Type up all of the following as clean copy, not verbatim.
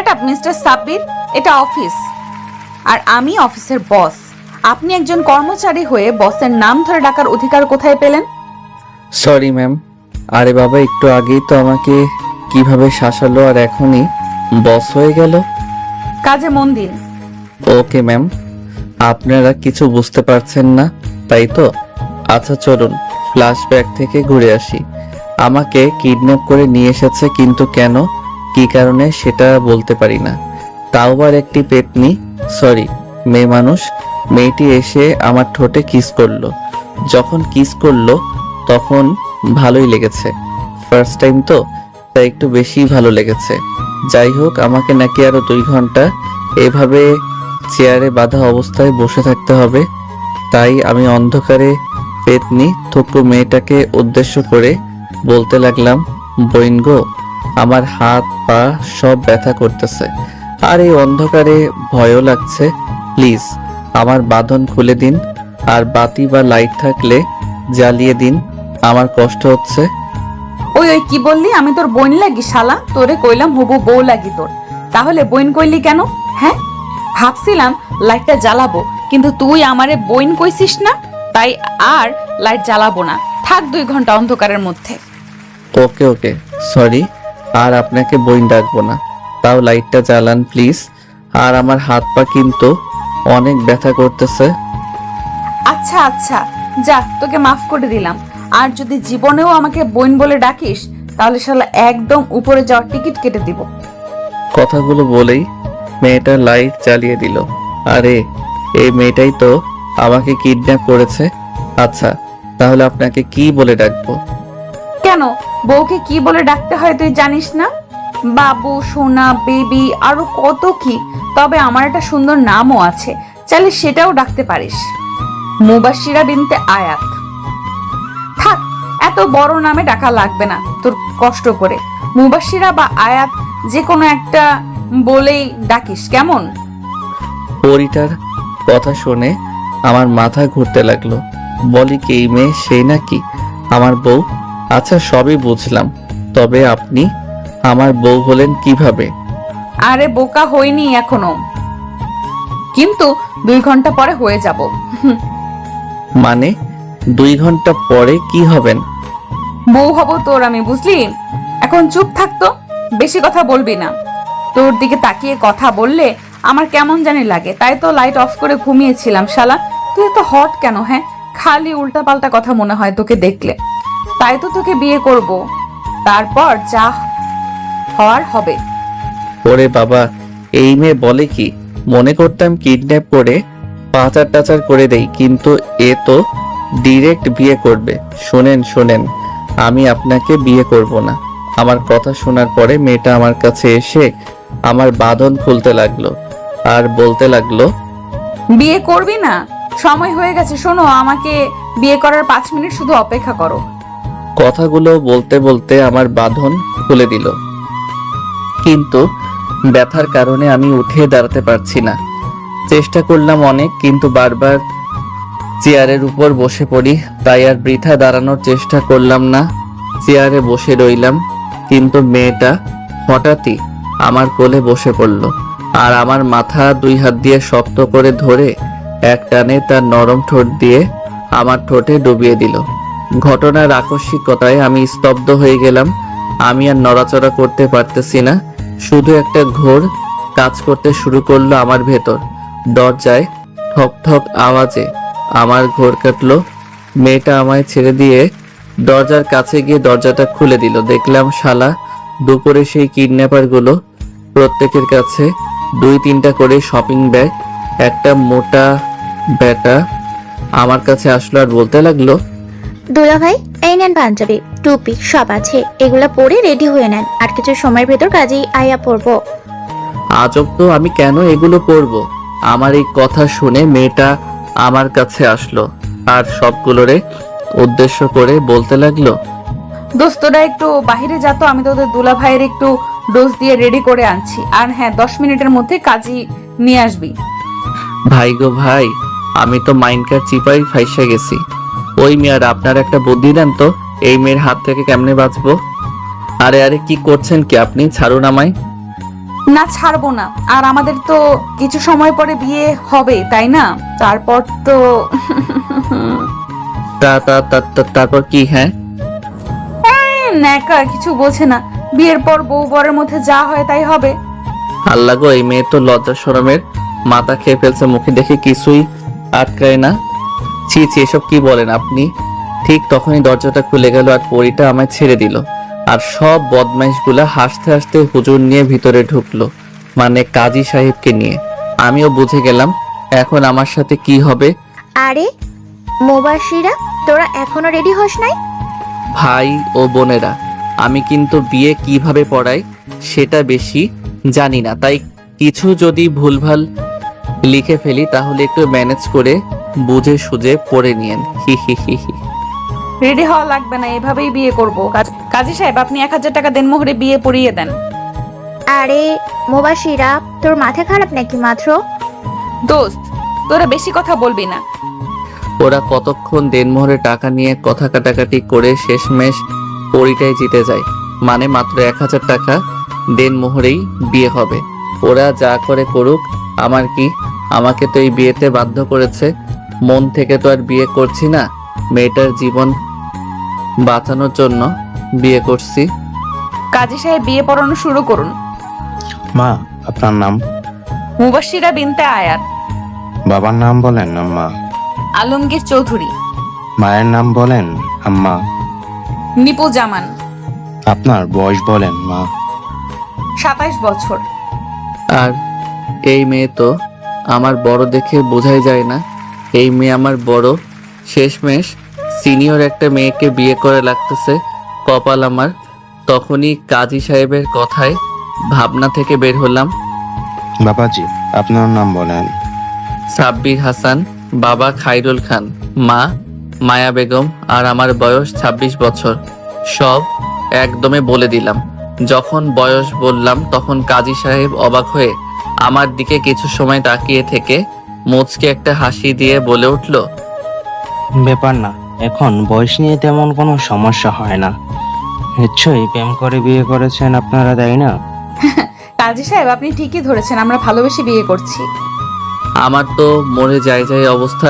Shut up mister Sabbir, এটা office আর আমি অফিসের বস। আপনি একজন কর্মচারী হয়ে বসের নাম ধরে ডাকার অধিকার কোথায় পেলেন? Sorry ma'am. আরে বাবা, একটু আগেই তো আমাকে কিভাবে শাসালো আর এখনই বস হয়ে গেল। কাজে মন দিন। Okay ma'am. আপনারা কিছু বুঝতে পারছেন না তাই তো? আচ্ছা চলুন ফ্ল্যাশব্যাক থেকে ঘুরে আসি। আমাকে কিডন্যাপ করে নিয়ে এসেছে, কিন্তু কেন, কি কারণে সেটা বলতে পারি না। তাও আবার একটি পেতনি, সরি মেয়ে মানুষ। মেয়েটি এসে আমার ঠোঁটে কিস করলো। যখন কিস করলো তখন ভালোই লেগেছে, ফার্স্ট টাইম তো, তাই একটু বেশি ভালো লেগেছে। যাই হোক, আমাকে নাকি আরো 2 ঘন্টা এভাবে চেয়ারে বাঁধা অবস্থায় বসে থাকতে হবে। তাই আমি অন্ধকারে পেতনি থুকু মেয়েটাকে উদ্দেশ্য করে বলতে লাগলাম, বইন গো, আমার হাত পা সব ব্যথা করতেছে আর এই অন্ধকারে ভয়ও লাগছে। প্লিজ আমার বাঁধন খুলে দিন, আর বাতি বা লাইট থাকলে জ্বালিয়ে দিন, আমার কষ্ট হচ্ছে। ওই ওই কি বললি? আমি তোর বোন লাগি শালা? তোরে কইলাম হবু বউ লাগি তোর, তাহলে বোন কইলি কেন? হ্যাঁ, ভাবছিলাম লাইটটা জ্বালাবো, কিন্তু তুই আমারে বোন কইছিস না, তাই আর লাইট জ্বালাবো না। থাক 2 ঘন্টা অন্ধকারের মধ্যে। ওকে ওকে, সরি, আর আপনাকে বইন ডাকবো না। তাও লাইটটা জ্বালান প্লিজ। আর আমার হাত পা কিন্তু অনেক ব্যথা করতেছে। আচ্ছা আচ্ছা, যা, তোকে মাফ করে দিলাম। আর যদি জীবনেও আমাকে বোন বলে ডাকিস তাহলে শালা একদম উপরে যাওয়ার টিকিট কেটে দিব। কথাগুলো বলেই মেয়েটা লাইট জ্বালিয়ে দিল। আরে এই মেয়েটাই তো আমাকে কিডন্যাপ করেছে। আচ্ছা তাহলে আপনাকে কি বলে ডাকবো? কেন, বউকে কি বলে ডাকতে হয় তুই জানিস না? বাবু, সোনা, বেবি, আরো কত কি। তবে আমার একটা সুন্দর নামও আছে, চাইলে সেটাও ডাকতে পারিস, মুবাশিরা বিনতে আয়াত। থাক, এত বড় নামে ডাকা লাগবে না তোর কষ্ট করে। মুবাশিরা বা আয়াত যে কোনো একটা বলেই ডাকিস, কেমন? পরিটার কথা শুনে আমার মাথা ঘুরতে লাগলো। বলি কি, এই মেয়ে সেই নাকি আমার বউ? আচ্ছা সবই বুঝলাম, তবে আপনি আমার বউ হলেন কিভাবে? আরে বোকা হইনি এখনো, কিন্তু 2 ঘন্টা পরে হয়ে যাব। মানে 2 ঘন্টা পরে কি হবেন? বউ হব তোর আমি, বুঝলি? এখন চুপ থাকতো, বেশি কথা বলবি না। তোর দিকে তাকিয়ে কথা বললে আমার কেমন জানি লাগে, তাই তো লাইট অফ করে ঘুমিয়েছিলাম। শালা তুই এত হট কেন? হ্যাঁ, খালি উল্টা পাল্টা কথা মনে হয় তোকে দেখলে। তাই তো তোকে বিয়ে করব, তারপর যা হওয়ার হবে। ওরে বাবা, এই মেয়ে বলে কি? মনে করতাম কিডন্যাপ করে পাচার টাচার করে দেই, কিন্তু এ তো ডিরেক্ট বিয়ে করবে। শোনেন শোনেন, আমি আপনাকে বিয়ে করব না। আমার কথা শোনার পরে মেয়েটা আমার কাছে এসে আমার বাঁধন খুলতে লাগলো আর বলতে লাগলো, বিয়ে করবি না? সময় হয়ে গেছে, শোনো, আমাকে বিয়ে করার 5 মিনিট শুধু অপেক্ষা করো। কথাগুলো বলতে বলতে আমার বাঁধন খুলে দিল, কিন্তু ব্যথার কারণে আমি উঠে দাঁড়াতে পারছি না। চেষ্টা করলাম অনেক, কিন্তু বারবার চেয়ারের উপর বসে পড়ি, তাই আর বৃথা দাঁড়ানোর চেষ্টা করলাম না। চেয়ারে বসে রইলাম, কিন্তু মেয়েটা হঠাৎই আমার কোলে বসে পড়ল আর আমার মাথা 2 হাত দিয়ে শক্ত করে ধরে এক টানে তার নরম ঠোঁট দিয়ে আমার ঠোঁটে ডুবিয়ে দিল। ঘটনার আকস্মিকতায় আমি স্তব্ধ হয়ে গেলাম। আমি আর নড়াচড়া করতে পারতেছি না, শুধু একটা ঘোর কাজ করতে শুরু করলো আমার ভেতর। দরজায় ঠক ঠক আওয়াজে আমার ঘোর কাটলো। মেয়েটা আমায় ছেড়ে দিয়ে দরজার কাছে গিয়ে দরজাটা খুলে দিল। দেখলাম শালা দুপুরে সেই কিডন্যাপার গুলো প্রত্যেকের কাছে 2-3টা করে শপিং ব্যাগ, একটা মোটা ব্যাটা আমার কাছে আসলো আর বলতে লাগলো, দুলা ভাই, এই নেন পাঞ্জাবি, টুপি সব আছে, এগুলা পরে রেডি হয়ে নেন, আর কিছু সময়ের ভেতর কাজেই আয়া পড়বো। আজব তো, আমি কেন এগুলো পরবো? আমার এই কথা শুনে মেয়েটা আমার কাছে আসলো আর সবগুলোরে উদ্দেশ্য করে বলতে লাগলো, দোস্তরা একটু বাহিরে যা তো, আমি তোদের দুলা ভাইয়ের একটু ডোজ দিয়ে রেডি করে আনছি। আর হ্যাঁ, 10 মিনিটের মধ্যে কাজই নিয়ে আসবি। ভাই গো ভাই, আমি তো মাইনকার চিপাই ফাইসা গেছি। ওই মেয়ার আপনার একটা বুদ্ধি দেন তো, এই মেয়ের হাত থেকে কেমনে বাঁচবো? আরে আরে কি করছেন কি আপনি? ছাড়ুন আমায়। না, ছাড়বো না। আর আমাদের তো কিছু সময় পরে বিয়ে হবে, তাই না? তারপর তো তারপর কি? হ্যাঁ, ন্যাকা কিছু বোঝে না। বিয়ের পর বউ বরের মধ্যে যা হয় তাই হবে। আল্লাহ গো, এই মেয়ে তো লজ্জা শরমের মাথা খেয়ে ফেলছে, মুখে দেখে কিছুই আটকায় না। ছি ছি, এসব কি বলেন আপনি? ঠিক তখনই দরজাটা খুলে গেল আর পরীটা আমায় ছেড়ে দিল। আর সব বদমাইশগুলা হাসতে হাসতে হুজুর নিয়ে ভিতরে ঢুকলো, মানে কাজী সাহেবকে নিয়ে। আমিও বুঝে গেলাম এখন আমার সাথে কি হবে। আরে মুবাশিরা, তোরা এখনো রেডি হস নাই? ভাই ও বোনেরা, আমি কিন্তু বিয়ে কিভাবে পড়াই সেটা বেশি জানি না, তাই কিছু যদি ভুলভাল লিখে ফেলি তাহলে একটু ম্যানেজ করে বুঝে সুঝে পড়ে নিয়েন। হি হি হি হি। রেডি হওয়া লাগবে না, এভাবেই বিয়ে করব। কাজী সাহেব, আপনি 1000 টাকা দেন, মোহরে বিয়ে পড়িয়ে দেন। আরে মুবাশিরা, তোর মাথা খারাপ নাকি মাত্র? দোস্ত, তোরা বেশি কথা বলবি না। ওরা কতক্ষণ দেনমোহরে টাকা নিয়ে কথা কাটাকাটি করে শেষমেশ পরিটাই জিতে যায়, মানে মাত্র 1000 টাকা দেনমোহরেই বিয়ে হবে। ওরা যা করে করুক, আমার কি? আমাকে তো এই বিয়েতে বাধ্য করেছে, মন থেকে তো আর বিয়ে করছি না, মেয়েটার জীবন বাঁচানোর জন্য বিয়ে করছি। কাজী সাহেব, বিয়ে পড়ানো শুরু করুন। মা, আপনার নাম? মুবাশিরা বিনতে আয়াত। বাবার নাম বলেন আম্মা। আলমগীর চৌধুরী। মায়ের নাম বলেন আম্মা। নিপু জামান। আপনার বয়স বলেন মা। 27 বছর। আর এই মেয়ে তো আমার বড় দেখে বোঝাই যায় না, এই মেয়ে আমার বড়। শেষমেশ সিনিয়র একটা মেয়েকে বিয়ে করে লাগতেছে, কপাল আমার। তখনই কাজী সাহেবের কথায় ভাবনা থেকে বের হলাম। বাবাজি, আপনার নাম বলেন। সাব্বির হাসান, বাবা খাইরুল খান, মা মায়া বেগম, আর আমার বয়স 26 বছর। সব একদমে বলে দিলাম। যখন বয়স বললাম তখন কাজী সাহেব অবাক হয়ে আমার দিকে কিছু সময় তাকিয়ে থেকে মুচকে একটা হাসি দিয়ে বলে উঠল, ব্যাপার না, এখন বয়স নিয়ে তেমন কোনো সমস্যা হয় না। নিশ্চয়ই প্রেম করে বিয়ে করেছেন আপনারা, তাই না? কাজী সাহেব, আপনি ঠিকই ধরেছেন, আমরা ভালোবেসে বিয়ে করছি। আমার তো মরে যায় যায় অবস্থা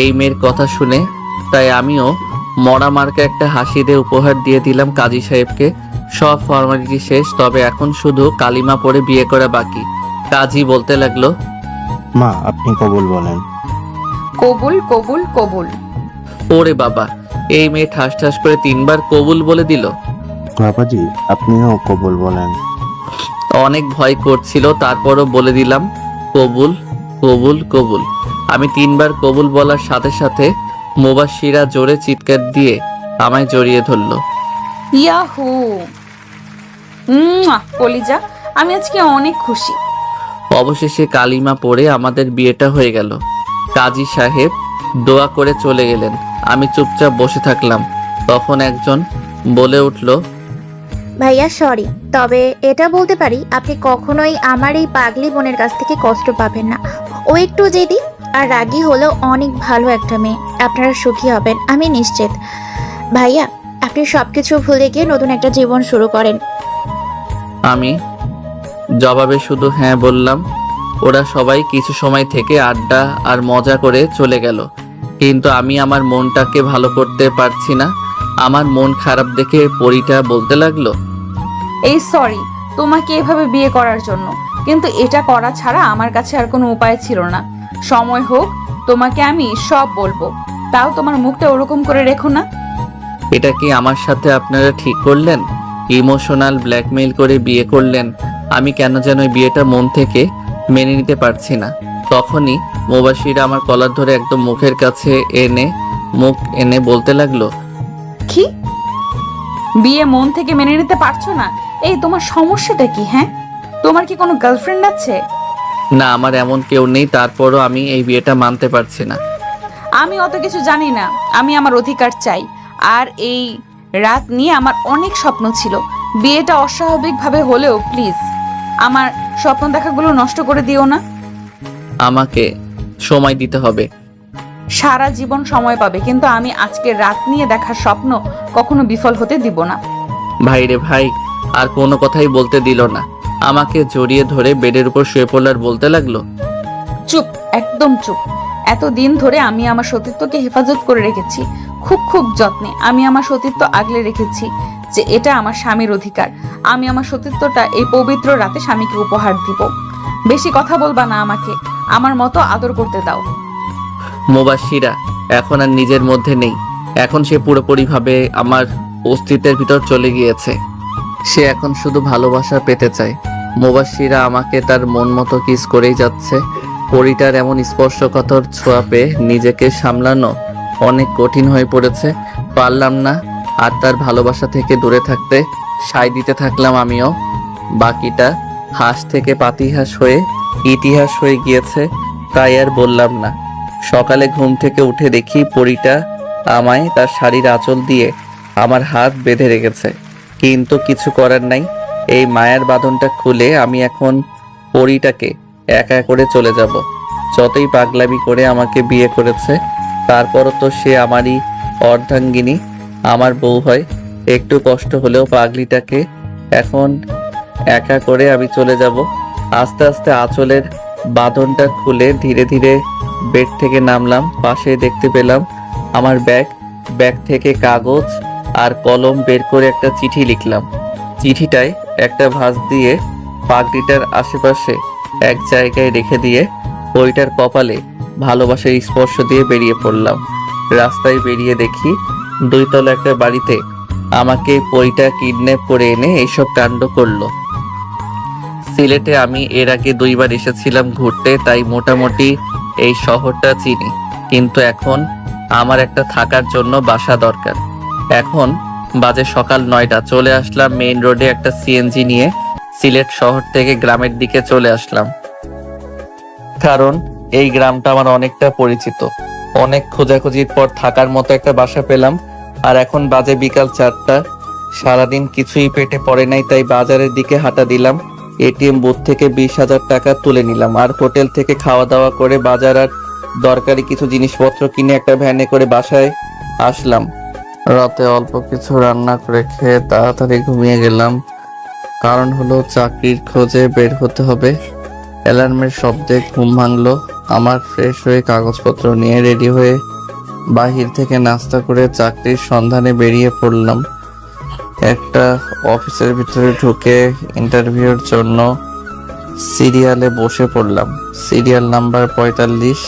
এই মেয়ের কথা শুনে, তাই আমিও মরা মার্কা একটা হাসি দিয়ে উপহার দিয়ে দিলাম কাজী সাহেবকে। সব ফর্মালিটি শেষ, তবে এখন শুধু কালিমা পড়ে বিয়ে করা বাকি। কাজী বলতে লাগলো, মা, আপনি কবুল বলেন। কবুল কবুল কবুল। ওরে বাবা, এই মেয়ে ঠাস ঠাস করে 3 বার কবুল বলে দিল। বাবাজি, আপনিও কবুল বলেন। অনেক ভয় করছিল, তারপরও বলে দিলাম কবুল কবুল কবুল। আমি 3 বার কবুল বলার সাথে সাথে মুবাশিরা জোরে চিৎকার দিয়ে আমায় জড়িয়ে ধরলো। ইয়াহু, কলিজা, আমি আজকে অনেক খুশি। অবশেষে কালিমা পড়ে আমাদের বিয়েটা হয়ে গেল। কাজী সাহেব দোয়া করে চলে গেলেন, আমি চুপচাপ বসে থাকলাম। তখন একজন বলে উঠল, ভাইয়া সরি, তবে এটা বলতে পারি আপনি কখনোই আমার এই পাগলি বোনের কাছ থেকে কষ্ট পাবেন না। ও একটু জেদি আর রাগী হলেও অনেক ভালো একটা মেয়ে। আপনারা সুখী হবেন, আমি নিশ্চিত। ভাইয়া, আপনি সবকিছু ভুলে গিয়ে নতুন একটা জীবন শুরু করেন। আমি জবাবে শুধু হ্যাঁ বললাম। ওরা সবাই কিছু সময় থেকে আড্ডা আর মজা করে চলে গেল, কিন্তু আমি আমার মনটাকে ভালো করতে পারছি না। আমার মন খারাপ দেখে পরীটা বলতে লাগলো, এই সরি তোমাকে এভাবে বিয়ে করার জন্য, কিন্তু এটা করা ছাড়া আমার কাছে আর কোনো উপায় ছিল না। সময় হোক তোমাকে আমি সব বলবো, তাও তোমার মুখটা ওরকম করে রেখো না। এটা কি আমার সাথে আপনারা ঠিক করলেন? ইমোশনাল ব্ল্যাকমেইল করে বিয়ে করলেন। আমি কেন যেন এই বিয়েটা মন থেকে মেনে নিতে পারছি না। তখনই মুবাশিরা আমার কলার ধরে একদম মুখের কাছে মুখ এনে বলতে লাগলো, কি বিয়ে মন থেকে মেনে নিতে পারছো না? এই তোমার সমস্যাটা কি? হ্যাঁ, তোমার কি কোনো গার্লফ্রেন্ড আছে? না, আমার এমন কেউ নেই, তারপরও আমি এই বিয়েটা মানতে পারছি না। আমি অত কিছু জানি না, আমি আমার অধিকার চাই। আর এই রাত নিয়ে আমার অনেক স্বপ্ন ছিল। বিয়েটা অস্বাভাবিকভাবে হলেও প্লিজ আমার স্বপ্ন দেখাগুলো নষ্ট করে দিও না। আমাকে সময় দিতে হবে। সারা জীবন সময় পাবে, কিন্তু আমি আজকে রাত নিয়ে দেখার স্বপ্ন কখনো বিফল হতে দিব না। ভাই রে ভাই, আর কোনো কথাই বলতে দিল না। আমাকে জড়িয়ে ধরে বেডের উপর শুয়ে পড়ল আর বলতে লাগলো, চুপ, একদম চুপ। এতদিন ধরে আমি আমার সতীত্বকে হেফাজত করে রেখেছি, খুব খুব যত্নে আমি আমার সতীত্ব আগলে রেখেছি, যে এটা আমার স্বামীর অধিকার। আমি আমার সতীত্বটা এই পবিত্র রাতে স্বামীকে উপহার দিব। বেশি কথা বলবা না, আমাকে আমার মতো আদর করতে দাও। মুবাশিরা এখন আর নিজের মধ্যে নেই। এখন সে পুরোপুরিভাবে আমার অস্তিত্বের ভিতর চলে গিয়েছে। সে এখন শুধু ভালোবাসা পেতে চায়। মুবাশিরা আমাকে তার মন মতো কিস করেই যাচ্ছে। পরিটার এমন স্পর্শকাতর ছোঁয়া পেয়ে নিজেকে সামলানো অনেক কঠিন হয়ে পড়েছে। পারলাম না আর তার ভালোবাসা থেকে দূরে থাকতে। সায় দিতে থাকলাম আমিও। বাকিটা হাঁস থেকে পাতিহাঁস হয়ে ইতিহাস হয়ে গিয়েছে, তাই আর বললাম না। সকালে ঘুম থেকে উঠে দেখি পরিটা আমায় তার শাড়ির আঁচল দিয়ে আমার হাত বেঁধে রেখেছে, কিন্তু কিছু করার নাই। এই মায়ার বাঁধনটা খুলে আমি এখন পরিটাকে একা করে চলে যাব। যতই পাগলামি করে আমাকে বিয়ে করেছে, তারপরও তো সে আমারই অর্ধাঙ্গিনী, আমার বউ হয়। একটু কষ্ট হলেও পাগলিটাকে এখন একা করে আমি চলে যাব। আস্তে আস্তে আঁচলের বাঁধনটা খুলে ধীরে ধীরে বেড থেকে নামলাম। পাশে দেখতে পেলাম আমার ব্যাগ থেকে কাগজ আর কলম বের করে একটা চিঠি লিখলাম। চিঠিটায় একটা ভাঁজ দিয়ে পাগড়িটার আশেপাশে এক জায়গায় রেখে দিয়ে পরিটার কপালে ভালোবাসার স্পর্শ দিয়ে বেরিয়ে পড়লাম। রাস্তায় বেরিয়ে দেখি 2 তলা একটা বাড়িতে আমাকে পরিটা কিডন্যাপ করে এনে এইসব কাণ্ড করলো। সিলেটে আমি এর আগে 2 বার এসেছিলাম ঘুরতে, তাই মোটামুটি এই শহরটা চিনি, কিন্তু এখন আমার একটা থাকার জন্য বাসা দরকার। এখন বাজে সকাল 9টা। চলে আসলাম মেইন রোডে একটা সিএনজি নিয়ে। সিলেট শহর থেকে গ্রামের দিকে চলে আসলাম, কারণ এই গ্রামটা আমার অনেকটা পরিচিত। অনেক খোঁজাখুঁজির পর থাকার মতো একটা বাসা পেলাম। আর এখন বাজে বিকাল 4টা। সারাদিন কিছুই পেটে পড়ে নাই, তাই বাজারের দিকে হাঁটা দিলাম। এটিএম বুথ থেকে 20,000 টাকা তুলে নিলাম আর হোটেল থেকে খাওয়া দাওয়া করে বাজার আর দরকারি কিছু জিনিসপত্র কিনে একটা ভ্যানে করে বাসায় আসলাম। রাতে অল্প কিছু রান্না করে খেয়ে তাড়াতাড়ি ঘুমিয়ে গেলাম। কারণ হলো চাকরির খোঁজে বের হতে হবে। অ্যালার্মের শব্দে ঘুম ভাঙলো আমার। ফ্রেশ হয়ে কাগজপত্র নিয়ে রেডি হয়ে বাহির থেকে নাস্তা করে চাকরির সন্ধানে বেরিয়ে পড়লাম। একটা অফিসের ভিতরে ঢুকে ইন্টারভিউর জন্য সিরিয়ালে বসে পড়লাম। Serial number 45।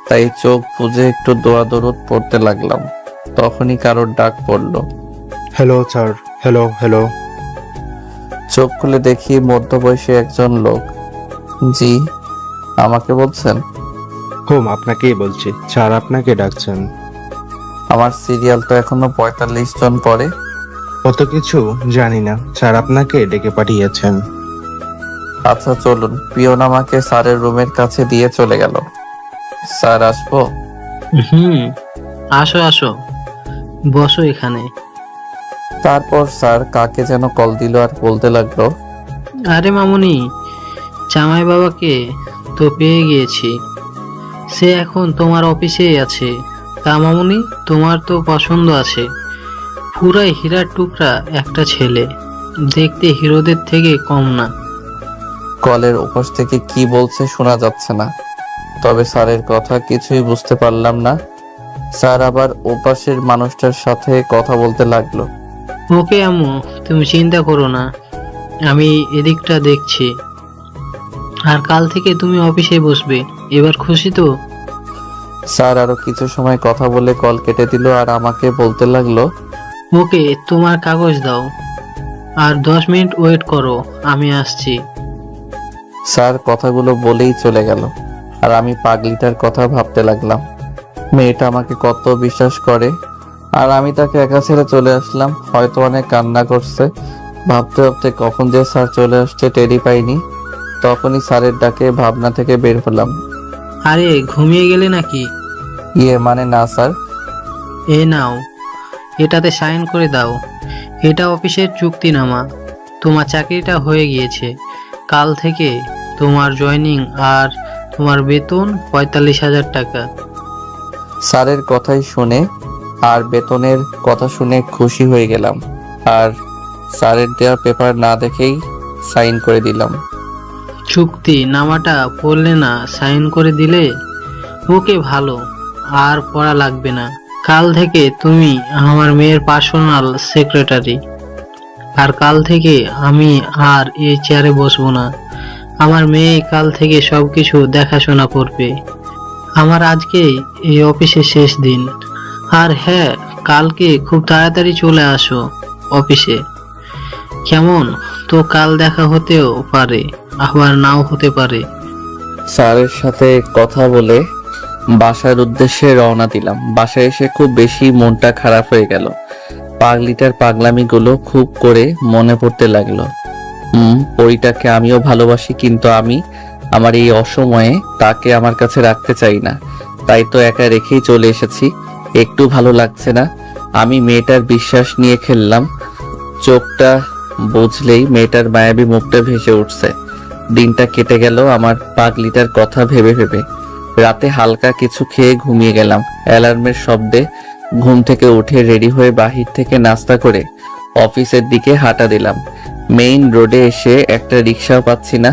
তাই চোখ বুজে একটু দোয়া দরুদ পড়তে লাগলাম। তখনই কারোর ডাক পড়লো। Hello sir, hello hello. চোখ খুলে দেখি মধ্যবয়সী একজন লোক। জি, আমাকে বলছেন? হোম, আপনাকেই বলছি। স্যার আপনাকে ডাকছেন। আমার সিরিয়াল তো এখনো 45 জন পরে। অত কিছু জানি না, স্যার আপনাকে ডেকে পাঠিয়েছেন। আচ্ছা চলুন। পিয়ন আমাকে স্যারের রুমের কাছে দিয়ে চলে গেল। স্যার আসবো? আসো আসো, বসো এখানে। তারপর স্যার কাকে যেন কল দিল আর বলতে লাগলো, আরে মামুনি, জামাই বাবাকে তো পেয়ে গিয়েছি, সে এখন তোমার অফিসেই আছে। তা মামুনি, তোমার তো পছন্দ আছে, পুরাই হীরার টুকরা একটা ছেলে, দেখতে হিরোদের থেকে কম না। কলের ওপাশ থেকে কি বলছে শোনা যাচ্ছে না, তবে স্যারের কথা কিছুই বুঝতে পারলাম না। স্যার আবার ওপাশের মানুষটার সাথে কথা বলতে লাগলো। ওকে আম্মু, তুমি চিন্তা করো না, আমি এদিকটা দেখছি। আর কাল থেকে তুমি অফিসে বসবে, এবার খুশি তো? স্যার আরো কিছু সময় কথা বলে কল কেটে দিল আর আমাকে বলতে লাগলো, ওকে, তোমার কাগজ দাও, আর 10 মিনিট ওয়েট করো, আমি আসছি। স্যার কথাগুলো বলেই চলে গেল। আর আমি পাগলিটার কথা ভাবতে লাগলাম। মেয়েটা আমাকে কত বিশ্বাস করে, আর আমি তাকে একা ছেড়ে চলে আসলাম। হয়তো অনেক কান্না করছে। ভাবতে ভাবতে কখন যে স্যার চলে আসছে টেরি পাইনি। তখনই স্যারের ডাকে ভাবনা থেকে বের হলাম। আরে ঘুমিয়ে গেলে নাকি? মানে না স্যার। এ নাও, এটাতে সাইন করে দাও। এটা অফিসের চুক্তিনামা। তোমার চাকরিটা হয়ে গিয়েছে। কাল থেকে তোমার জয়েনিং আর তোমার বেতন 45,000 টাকা। স্যারের কথাই শুনে আর বেতনের কথা শুনে খুশি হয়ে গেলাম। আর স্যারের দেওয়া পেপার না দেখেই সাইন করে দিলাম। চুক্তি নামাটা পড়লে না সাইন করে দিলে? ওকে, ভালো, আর পড়া লাগবে না। কাল থেকে তুমি আমার মেয়ের পার্সোনাল সেক্রেটারি। আর কাল থেকে আমি আর এই চেয়ারে বসবো না। আমার মেয়ে কাল থেকে সবকিছু দেখাশোনা করবে। আমার আজকে এই অফিসে শেষ দিন। আর হ্যাঁ, কালকে খুব তাড়াতাড়ি চলে আসো অফিসে, কেমন? তো কাল দেখা হতেও পারে, আবার নাও হতে পারে। স্যারের সাথে কথা বলে বাসার উদ্দেশ্যে রওনা দিলাম। বাসায় এসে খুব বেশি মনটা খারাপ হয়ে গেল। পাগলিটার পাগলামিগুলো খুব করে মনে পড়তে লাগলো। পরিটাকে আমিও ভালোবাসি, কিন্তু আমি আমার এই অসময়ে তাকে আমার কাছে রাখতে চাই না। তাই তো একা রেখেই চলে এসেছি। একটু ভালো লাগছে না। আমি মেয়েটার বিশ্বাস নিয়ে খেললাম। চোখটা বুঝলেই মেয়েটার মায়াবী মুখটা ভেসে উঠছে। দিনটা কেটে গেল আমার পাগলিটার কথা ভেবে ভেবে। রাতে হালকা কিছু খেয়ে ঘুমিয়ে গেলাম। অ্যালার্মের শব্দে ঘুম থেকে উঠে রেডি হয়ে বাহির থেকে নাস্তা করে অফিসের দিকে হাঁটা দিলাম। মেইন রোডে এসে একটা রিকশাও পাচ্ছি না,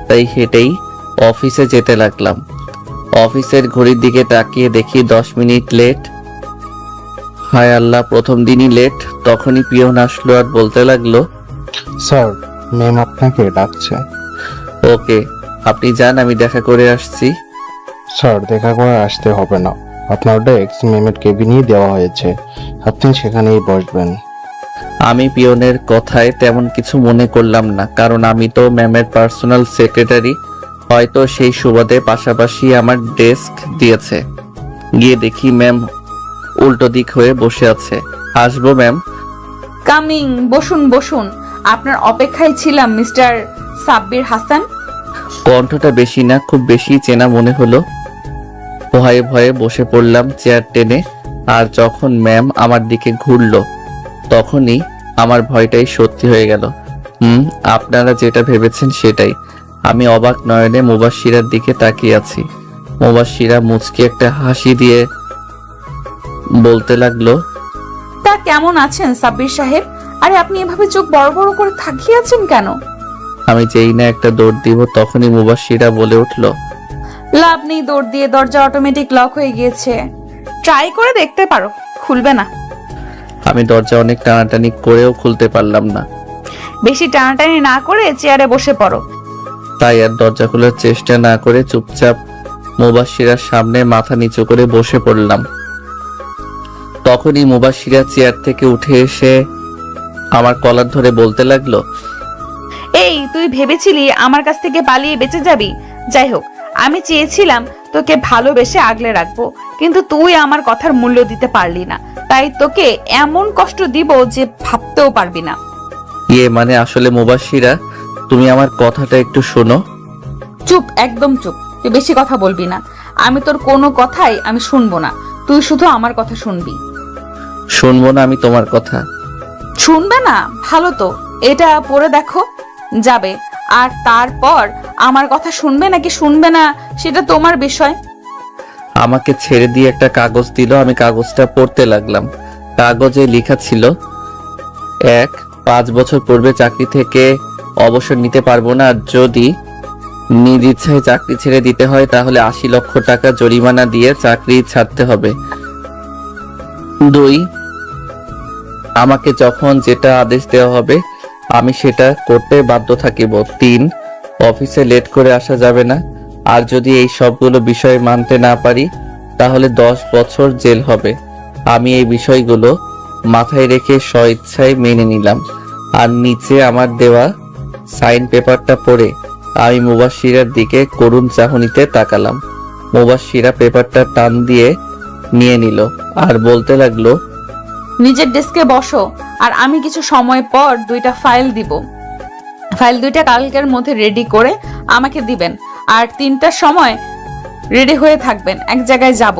তাই হেঁটেই অফিসে যেতে লাগলাম। অফিসের ঘড়ির দিকে তাকিয়ে দেখি 10 মিনিট লেট। হায় আল্লাহ, প্রথম দিনই লেট। তখনই পিয়ন আসলো আর বলতে লাগলো, স্যার, ম্যাম আপনাকে ডাকছে। ওকে, আপনি যান, আমি দেখা করে আসছি। স্যার, দেখা করে আসতে হবে না। আপনার ডেস্ক ম্যামের কেবিনেই দেওয়া হয়েছে, আপনি সেখানেই বসবেন। আমি পিয়নের কথায় তেমন কিছু মনে করলাম না, কারণ আমি তো ম্যামের পার্সোনাল সেক্রেটারি। হয়তো সেই সুবাদে পাশাপাশি আমার ডেস্ক দিয়েছে। গিয়ে দেখি ম্যাম উল্টো দিক হয়ে বসে আছে। আসবো ম্যাম? কামিং, বসুন বসুন। আপনার অপেক্ষায় ছিলাম মিস্টার সাব্বির হাসান। কণ্ঠটা বেশি না, খুব বেশি চেনা মনে হলো। ভয়ে ভয়ে বসে পড়লাম চেয়ার টেনে। আর যখন ম্যাম আমার দিকে ঘুরলো, তখনই আমার ভয়টাই সত্যি হয়ে গেল। আপনারা যেটা ভেবেছেন সেটাই। আমি অবাক নয়নে মুবাশশিরার দিকে তাকিয়ে আছি। মুবাশশিরা মুচকি একটা হাসি দিয়ে বলতে লাগলো, তা কেমন আছেন সাব্বির সাহেব? আরে আপনি এভাবে চোখ বড় বড় করে তাকিয়ে আছেন কেন? আমি যেই না একটা দৌড় দিব, তখনই মুবাশশিরা বলে উঠলো, লাভ নেই দৌড় দিয়ে, দরজা অটোমেটিক লক হয়ে গিয়েছে। ট্রাই করে দেখতে পারো, খুলবে না। আমি দরজা অনেক টানাটানি করেও খুলতে পারলাম না। বেশি টানাটানি না করে চেয়ারে বসে পড়ো। তাই আর দরজা খোলার চেষ্টা না করে চুপচাপ মুবাশশিরার সামনে মাথা নিচু করে বসে পড়লাম। তখনই মুবাশশিরা চেয়ার থেকে উঠে এসে আমার কলার ধরে বলতে লাগলো, এই, তুই ভেবেছিলি আমার কাছ থেকে পালিয়ে বেঁচে যাবি? যাই হোক, আমি চেয়েছিলাম তোকে ভালোবেসে আগলে রাখবো, কিন্তু তুই আমার কথার মূল্য দিতে পারলি না। তাই তোকে এমন কষ্ট দিব যে ভাবতেও পারবি না। মানে আসলে মুবাশশিরা, তুমি আমার কথাটা একটু শোনো। চুপ, একদম চুপ। তুই বেশি কথা বলবি না। আমি তোর কোনো কথাই আমি শুনবো না। তুই শুধু আমার কথা শুনবি। শুনবো না আমি তোমার কথা? শুনবে না? ভালো তো, এটা পড়ে দেখো যাবে। আর তারপর আমার কথা শুনবে নাকি শুনবে না সেটা তোমার বিষয়। আমাকে ছেড়ে দিয়ে একটা কাগজ দিল। আমি কাগজটা পড়তে লাগলাম। কাগজে লেখা ছিল, 5 বছর পূর্বে চাকরি থেকে অবসর নিতে পারবো না। আর যদি নিজ ইচ্ছায় চাকরি ছেড়ে দিতে হয় তাহলে 80 লক্ষ টাকা জরিমানা দিয়ে চাকরি ছাড়তে হবে। 2, আমাকে যখন যেটা আদেশ দেওয়া হবে আমি সেটা করতে বাধ্য থাকিব। 3, অফিসে লেট করে আসা যাবে না। আর যদি এই সবগুলো বিষয় মানতে না পারি তাহলে 10 বছর জেল হবে। আমি এই বিষয়গুলো মাথায় রেখে স্বইচ্ছায় মেনে নিলাম। আর নিচে আমার দেওয়া সাইন পেপারটা পড়ে আমি মুবাশশিরার দিকে করুণ চাহনিতে তাকালাম। মুবাশশিরা পেপারটা টান দিয়ে নিয়ে নিল আর বলতে লাগলো, নিজের ডেস্কে বসো, আর আমি কিছু সময় পর 2টা ফাইল দিব। ফাইল 2টা কালকের মধ্যে রেডি করে আমাকে দিবেন। আর 3টার সময় রেডি হয়ে থাকবেন, এক জায়গায় যাব।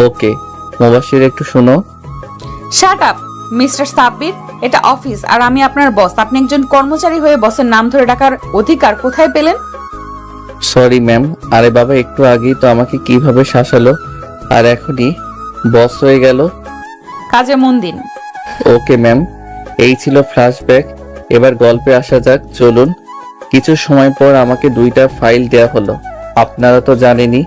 ওকে। মুবাশশির, একটু শোনো। শাট আপ মিস্টার সাব্বির, এটা অফিস আর আমি আপনার বস। আপনি একজন কর্মচারী হয়ে বসের নাম ধরে ডাকার অধিকার কোথায় পেলেন? Sorry ma'am. আরে বাবা, একটু আগেই তো আমাকে কিভাবে শাসালো, আর এখনই বস হয়ে গেল। কাজে মন দিন। Okay ma'am. এই ছিল ফ্ল্যাশব্যাক। এবার গল্পে আসা যাক, চলুন। কিছু সময় পর আমাকে 2টা ফাইল দেয়া হলো। আপনারা তো জানেনই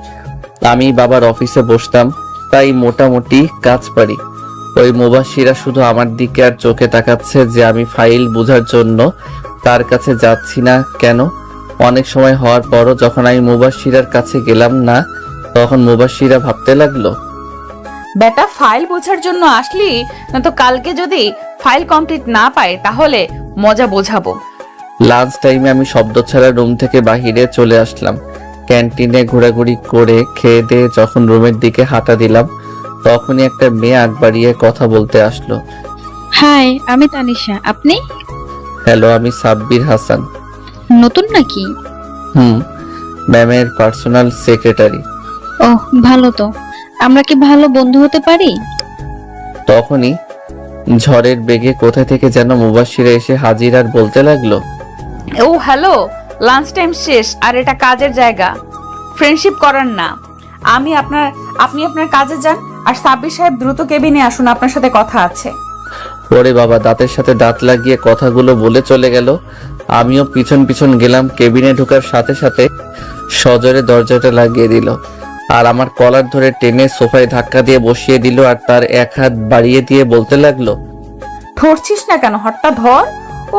আমি বাবার অফিসে বসতাম, তাই মোটামুটি কাজ পারি। ওই মুবাশিরা শুধু আমার দিকে আর চোখে তাকাচ্ছে যে আমি ফাইল বোঝার জন্য তার কাছে যাচ্ছি না কেন। অনেক সময় হওয়ার পরও যখন আমি মুবাশিরার কাছে গেলাম না, তখন মুবাশিরা ভাবতে লাগলো, বেটা ফাইল বোঝার জন্য আসলি, না তো কালকে যদি ফাইল কমপ্লিট না পায় তাহলে মজা বোঝাবো। লাঞ্চ টাইমে আমি শব্দ ছাড়া রুম থেকে বাহিরে চলে আসলাম। ক্যান্টিনে ঘোরাঘুরি করে খেয়ে দিয়ে যখন রুমের দিকে হাঁটা দিলাম, তখনই একটা মেয়ে আগ বাড়িয়ে কথা বলতে আসলো। হাই, আমি তানিশা। আপনি? হ্যালো, আমি সাব্বির হাসান। নতুন নাকি? ম্যামের পার্সোনাল সেক্রেটারি। ওহ, ভালো তো। আমরা কি ভালো বন্ধু হতে পারি? তখনই ঝড়ের বেগে কোথা থেকে যেন মুবাশিরা এসে হাজির আর বলতে লাগলো, ও হ্যালো, লাঞ্চ টাইম শেষ আর এটা কাজের জায়গা, ফ্রেন্ডশিপ করার না। আপনি আপনার কাজে যান, আর সাব্বির সাহেব দ্রুত কেবিনে আসুন, আপনার সাথে কথা আছে। ওরে বাবা, দাঁতের সাথে দাঁত লাগিয়ে কথাগুলো বলে চলে গেল। আমিও পিছন পিছন গেলাম। কেবিনে ঢোকার সাথে সাথে সজোরে দরজাটা লাগিয়ে দিল আর আমার কলার ধরে টেনে সোফায় ধাক্কা দিয়ে বসিয়ে দিল, আর তার এক হাত বাড়িয়ে দিয়ে বলতে লাগলো, ধরছিস না কেন? হটটা ধর।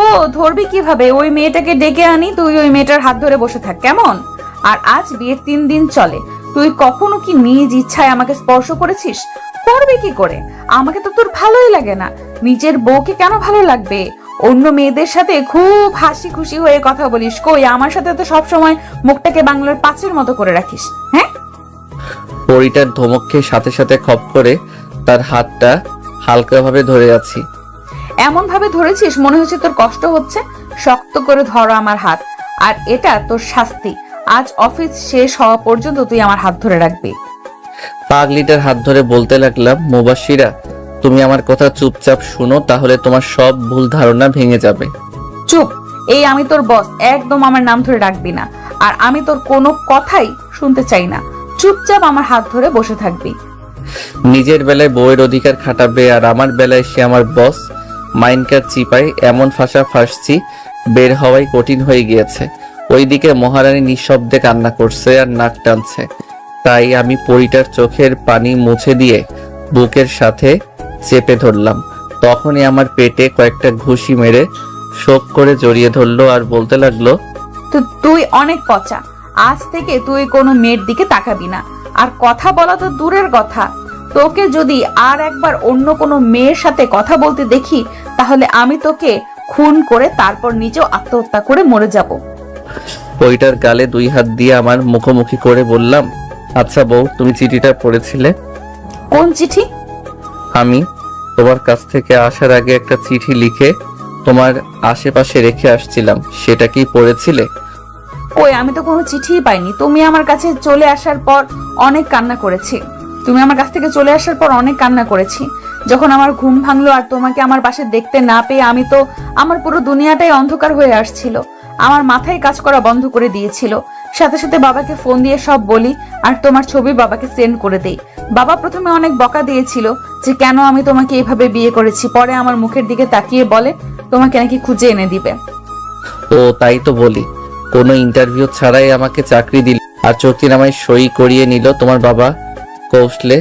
ও ধরবি কিভাবে? ওই মেয়েটাকে ডেকে আনি, তুই ওই মেয়েটার হাত ধরে বসে থাক, কেমন? আর আজ বিয়ের 3 দিন চলে, তুই কখনো কি নিজ ইচ্ছায় আমাকে স্পর্শ করেছিস? করবি কি করে? আমাকে তো তোর ভালোই লাগে না। নিজের বউকে কেন ভালো লাগবে? অন্য মেয়েদের সাথে খুব হাসি খুশি হয়ে কথা বলিস, কই আমার সাথে তো সবসময় মুখটাকে বাংলার পাঁচের মতো করে রাখিস। হ্যাঁ, পরিটার ধমক খেয়ে সাথে সাথে খপ করে তার হাতটা হালকাভাবে ধরে আছি। এমন ভাবে ধরেছিস মনে হচ্ছে তোর কষ্ট হচ্ছে। শক্ত করে ধরো আমার হাত, আর এটা তোর শাস্তি। আজ অফিস শেষ হওয়া পর্যন্ত তুই আমার হাত ধরে রাখবি। পাগলিটার হাত ধরে বলতে লাগলাম, মুবাশিরা, তুমি আমার কথা চুপচাপ শুনো, তাহলে তোমার সব ভুল ধারণা ভেঙে যাবে। চুপ। এই আমি তোর বস, একদম আমার নাম ধরে ডাকবি না। আর আমি তোর কোনো কথাই শুনতে চাই না। চুপচাপ আমার হাত ধরে বসে থাকবি। নিজের বেলায় বউয়ের অধিকার খাটাবে, আর আমার বেলায় সে আমার বস। মাইনকার চিপাই এমন ফাঁসা ফাঁসছি, বের হওয়াই কঠিন হয়ে গিয়েছে। ওইদিকে মহারানী নিঃশব্দে কান্না করছে আর নাক টানছে। তাই আমি পরিটার চোখের পানি মুছে দিয়ে বুকের সাথে চেপে ধরলাম। তখনই আমার পেটে কয়েকটা ঘুষি মেরে শোক করে জড়িয়ে ধরলো আর বলতে লাগলো, তো তুই অনেক পচা। আজ থেকে তুই কোনো মেয়ের দিকে তাকাবি না। আর কথা বলা তো দূরের কথা, তোকে যদি আর একবার অন্য কোনো মেয়ের সাথে কথা বলতে দেখি, তাহলে আমি তোকে খুন করে তারপর নিজেও আত্মহত্যা করে মরে যাব। পরিটার গালে 2 হাত দিয়ে আমার মুখোমুখি করে বললাম, আচ্ছা বউ, তুমি চিঠিটা পড়েছিলে? কোন চিঠি? আমি তোমার কাছ থেকে আসার আগে একটা চিঠি লিখে তোমার আশেপাশে রেখে আসছিলাম, সেটা কি পড়েছিলে? ওই আমি তো কোনো চিঠিই পাইনি। তুমি আমার কাছে চলে আসার পর অনেক কান্না করেছি। যখন আমার ঘুম ভাঙলো আর তোমাকে আমার পাশে দেখতে না পেয়ে আমি তো, আমার পুরো দুনিয়াটাই অন্ধকার হয়ে আসছিল। আমার মাথায় কাজ করা বন্ধ করে দিয়েছিল। সাথে সাথে বাবাকে ফোন দিয়ে সব বলি আর তোমার ছবি বাবাকে সেন্ড করে দেই। বাবা প্রথমে অনেক বকা দিয়েছিল যে কেন আমি তোমাকে এভাবে বিয়ে করেছি। পরে আমার মুখের দিকে তাকিয়ে বলে তোমাকে নাকি খুঁজে এনে দিবে। ও তাই তো বলি, কোনো ইন্টারভিউ ছাড়াই আমাকে চাকরি দিল আর চুক্তিনামায় সই করিয়ে নিল তোমার বাবা কৌশলে।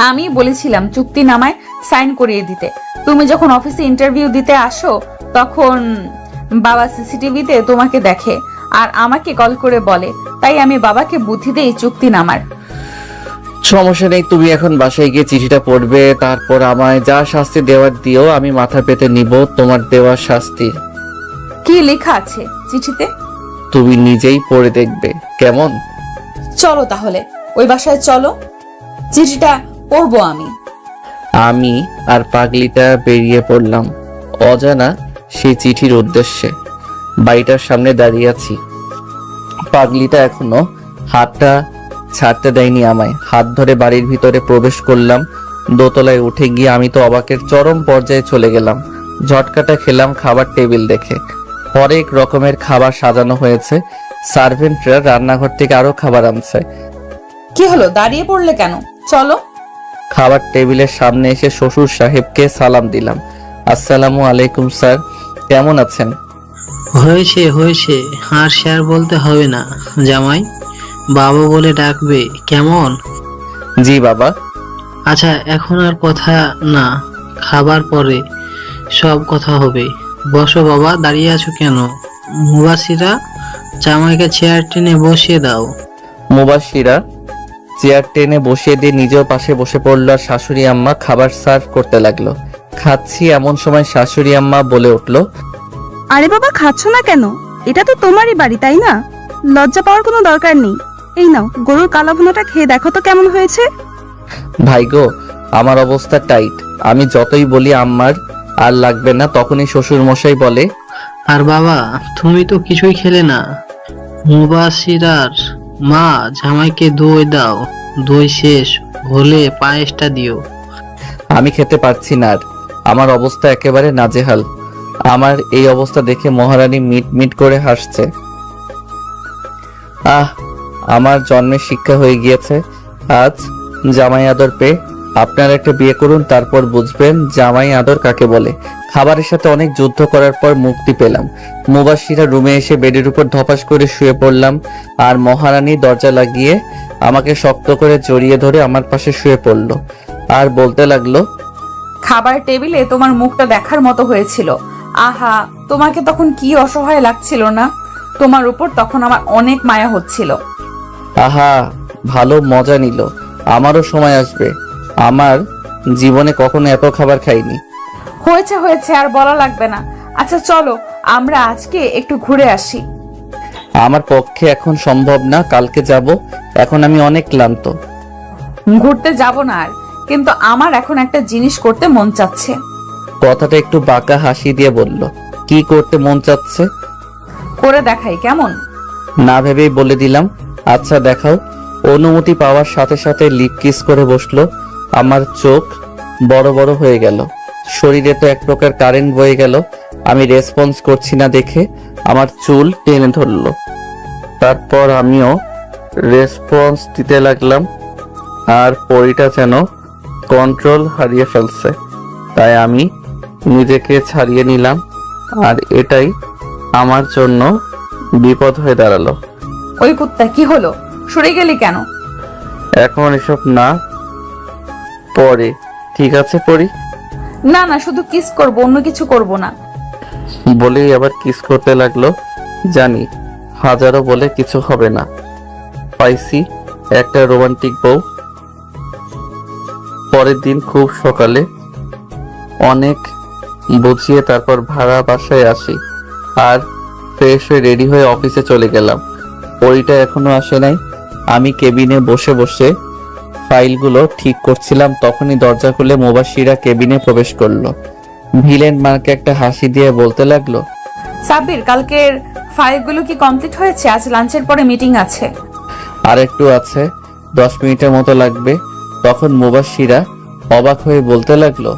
আমি বলেছিলাম চুক্তিনামায় সাইন করিয়ে দিতে। তুমি যখন অফিসে ইন্টারভিউ দিতে আসো তখন বাবা সিসিটিভিতে তোমাকে দেখে আর আমাকে কল করে বলে, তাই আমি বাবাকে বুদ্ধি দেই চুক্তিনামার। সমস্যা নেই, তুমি এখন বাসায় গিয়ে চিঠিটা পড়বে, তারপর আমায় যা শাস্তি দেওয়ার দিও, আমি মাথা পেতে নিব তোমার দেওয়া শাস্তি। কি লেখা আছে চিঠিতে? তুমি নিজেই পড়ে দেখবে, কেমন? চলো তাহলে ওই বাসায় চলো, চিঠিটা পড়বো আমি। আমি আর পাগলিটা বেরিয়ে পড়লাম অজানা সেই চিঠির উদ্দেশ্যে। বাড়িটার সামনে দাঁড়িয়ে আছি। পাগলিটা এখনো হাতটা ছাড়তে দেয়নি আমায়। হাত ধরে বাড়ির ভিতরে প্রবেশ করলাম। দোতলায় উঠে গিয়ে আমি তো অবাকের চরম পর্যায়ে চলে গেলাম। ঝটকাটা খেলাম খাবার টেবিল দেখে। হরেক রকমের খাবার সাজানো হয়েছে। সার্ভেন্টরা রান্নাঘর থেকে আরো খাবার আনছে। কি হলো, দাঁড়িয়ে পড়লে কেন? চলো। খাবার টেবিলের সামনে এসে শ্বশুর সাহেবকে সালাম দিলাম। আসসালামু আলাইকুম স্যার। কেমন আছেন? হয়েছে হয়েছে, আর স্যার বলতে হবে না। জামাই বাবা বলে ডাকবে, কেমন? জি বাবা। আচ্ছা, এখন আর কথা না, খাবার পরে সব কথা হবে। বসো বাবা, দাঁড়িয়ে আছো কেন? মুবাসিরা, জামাইকে চেয়ার টেনে বসিয়ে দাও। মুবাশিরা চেয়ার টেনে বসিয়ে দিয়ে নিজেও পাশে বসে পড়ল আর শাশুড়ি আম্মা খাবার সার্ভ করতে লাগলো। খাচ্ছি এমন সময় শাশুড়ি আম্মা বলে উঠল, আরে বাবা, খাচ্ছ না কেন? এটা তো তোমারই বাড়ি, তাই না? লজ্জা পাওয়ার কোনো দরকার নেই। এই নাও, গরুর কালা ভুনাটা খেয়ে দেখো তো কেমন হয়েছে। ভাই গো, আমার অবস্থা টাইট। আমি যতই বলি আম্মার আর লাগবে না, তখনই শ্বশুর মশাই বলে, আর বাবা, তুমি তো কিছুই খেলে না। মুবাসিরার মা, জামাইকে দই দাও। দই শেষ হলে পায়েসটা দিও। আমি খেতে পারছি না আর। আমার অবস্থা একেবারে নাজেহাল। আমার এই অবস্থা দেখে মহারানী মিট মিট করে হাসছে। আমার জন্মের শিক্ষা হয়ে গিয়েছে আজ জামাই আদর পেয়ে। আপনারা একটা বিয়ে করুন, তারপর বুঝবেন জামাই আদর কাকে বলে। খাবারের সাথে অনেক যুদ্ধ করার পর মুক্তি পেলাম। মুবাশিরা রুমে এসে বেডের উপর ধপাস করে শুয়ে পড়লাম আর মহারানী দরজা লাগিয়ে আমাকে শক্ত করে জড়িয়ে ধরে আমার পাশে শুয়ে পড়লো আর বলতে লাগলো, খাবার টেবিলে তোমার মুখটা দেখার মতো হয়েছিল। আহা, তোমাকে তখন কি অসহায় লাগছিল না? তোমার উপর তখন আমার অনেক মায়া হচ্ছিল। আহা, ভালো মজা নিল। আমারও সময় আসবে। আমার জীবনে কখনো এত খাবার খাইনি। হয়েছে হয়েছে, আর বলা লাগবে না। আচ্ছা চলো, আমরা আজকে একটু ঘুরে আসি। আমার পক্ষে এখন সম্ভব না, কালকে যাব। এখন আমি অনেক ক্লান্ত। ঘুরতে যাব না আর, কিন্তু আমার এখন একটা জিনিস করতে মন চাচ্ছে। কথাটা একটু বাঁকা হাসি দিয়ে বলল, কি করতে মন চাচ্ছে? করে দেখাই, কেমন? না ভেবেই বলে দিলাম, আচ্ছা দেখাও। অনুমতি পাওয়ার সাথে সাথে লিপ কিস করে বসলো। আমার চোখ বড় বড় হয়ে গেল। শরীরে তো এক প্রকার কারেন্ট বয়ে গেল। আমি রেসপন্স করছি না দেখে আমার চুল টেনে ধরলো। তারপর আমিও রেসপন্স দিতে লাগলাম আর পরিটা যেন কন্ট্রোল হারিয়ে ফেলছে। তাই আমি নিজেকে ছাড়িয়ে নিলাম আর এটাই আমার জন্য বিপদ হয়ে দাঁড়ালো। ওই কুত্তা, কি হলো? সরে গেলি কেন? এখন এসব না, পরে। ঠিক আছে পরি। না না, শুধু কিস করব, অন্য কিছু করব না। বলেই আবার কিস করতে লাগলো। জানি হাজারো বলে কিছু হবে না, পাইছি একটা রোমান্টিক বউ। পরের দিন খুব সকালে অনেক বুঝিয়ে তারপর ভাড়া বাসায় আসি আর ফ্রেশ হয়ে রেডি হয়ে অফিসে চলে গেলাম। পরিটা এখনো আসে নাই। আমি কেবিনে বসে বসে ফাইলগুলো ঠিক করছিলাম, তখনই দরজা খুলে মুবাশিরা কেবিনে প্রবেশ করলো। ভিলেন মার্কে একটা হাসি দিয়ে বলতে লাগলো, সাব্বির, কালকের ফাইলগুলো কি কমপ্লিট হয়েছে? আজ লাঞ্চের পরে মিটিং আছে। আর একটু আছে, 10 মিনিটের মতো লাগবে। তখন মুবাশিরা অবাক হয়ে বলতে লাগলো,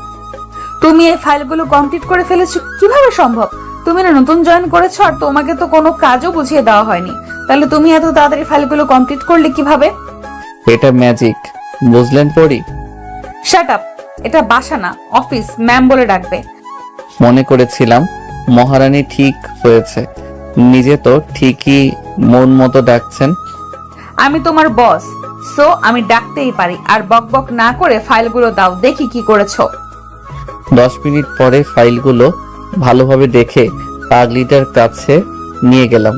তুমি এই ফাইলগুলো কমপ্লিট করে ফেলেছো, কিভাবে সম্ভব? তুমি না নতুন জয়েন করেছো আর তোমাকে তো কোনো কাজও বুঝিয়ে দেওয়া হয়নি, তাহলে তুমি এত তাড়াতাড়ি ফাইলগুলো কমপ্লিট করলে কিভাবে? এটা ম্যাজিক, বুঝলেন পরি? শাট আপ, এটা বাসা না, অফিস। ম্যাম বলে ডাকবে। মনে করেছিলাম মহারানী ঠিক হয়েছে, নিজে তো ঠিকই মন মতো ডাকছেন। আমি তোমার বস, সো আমি ডাকতেই পারি। আর বকবক না করে ফাইলগুলো দাও, দেখি কি করেছো। 10 মিনিট পরে ফাইলগুলো ভালোভাবে দেখে পাগলিটার কাছে নিয়ে গেলাম।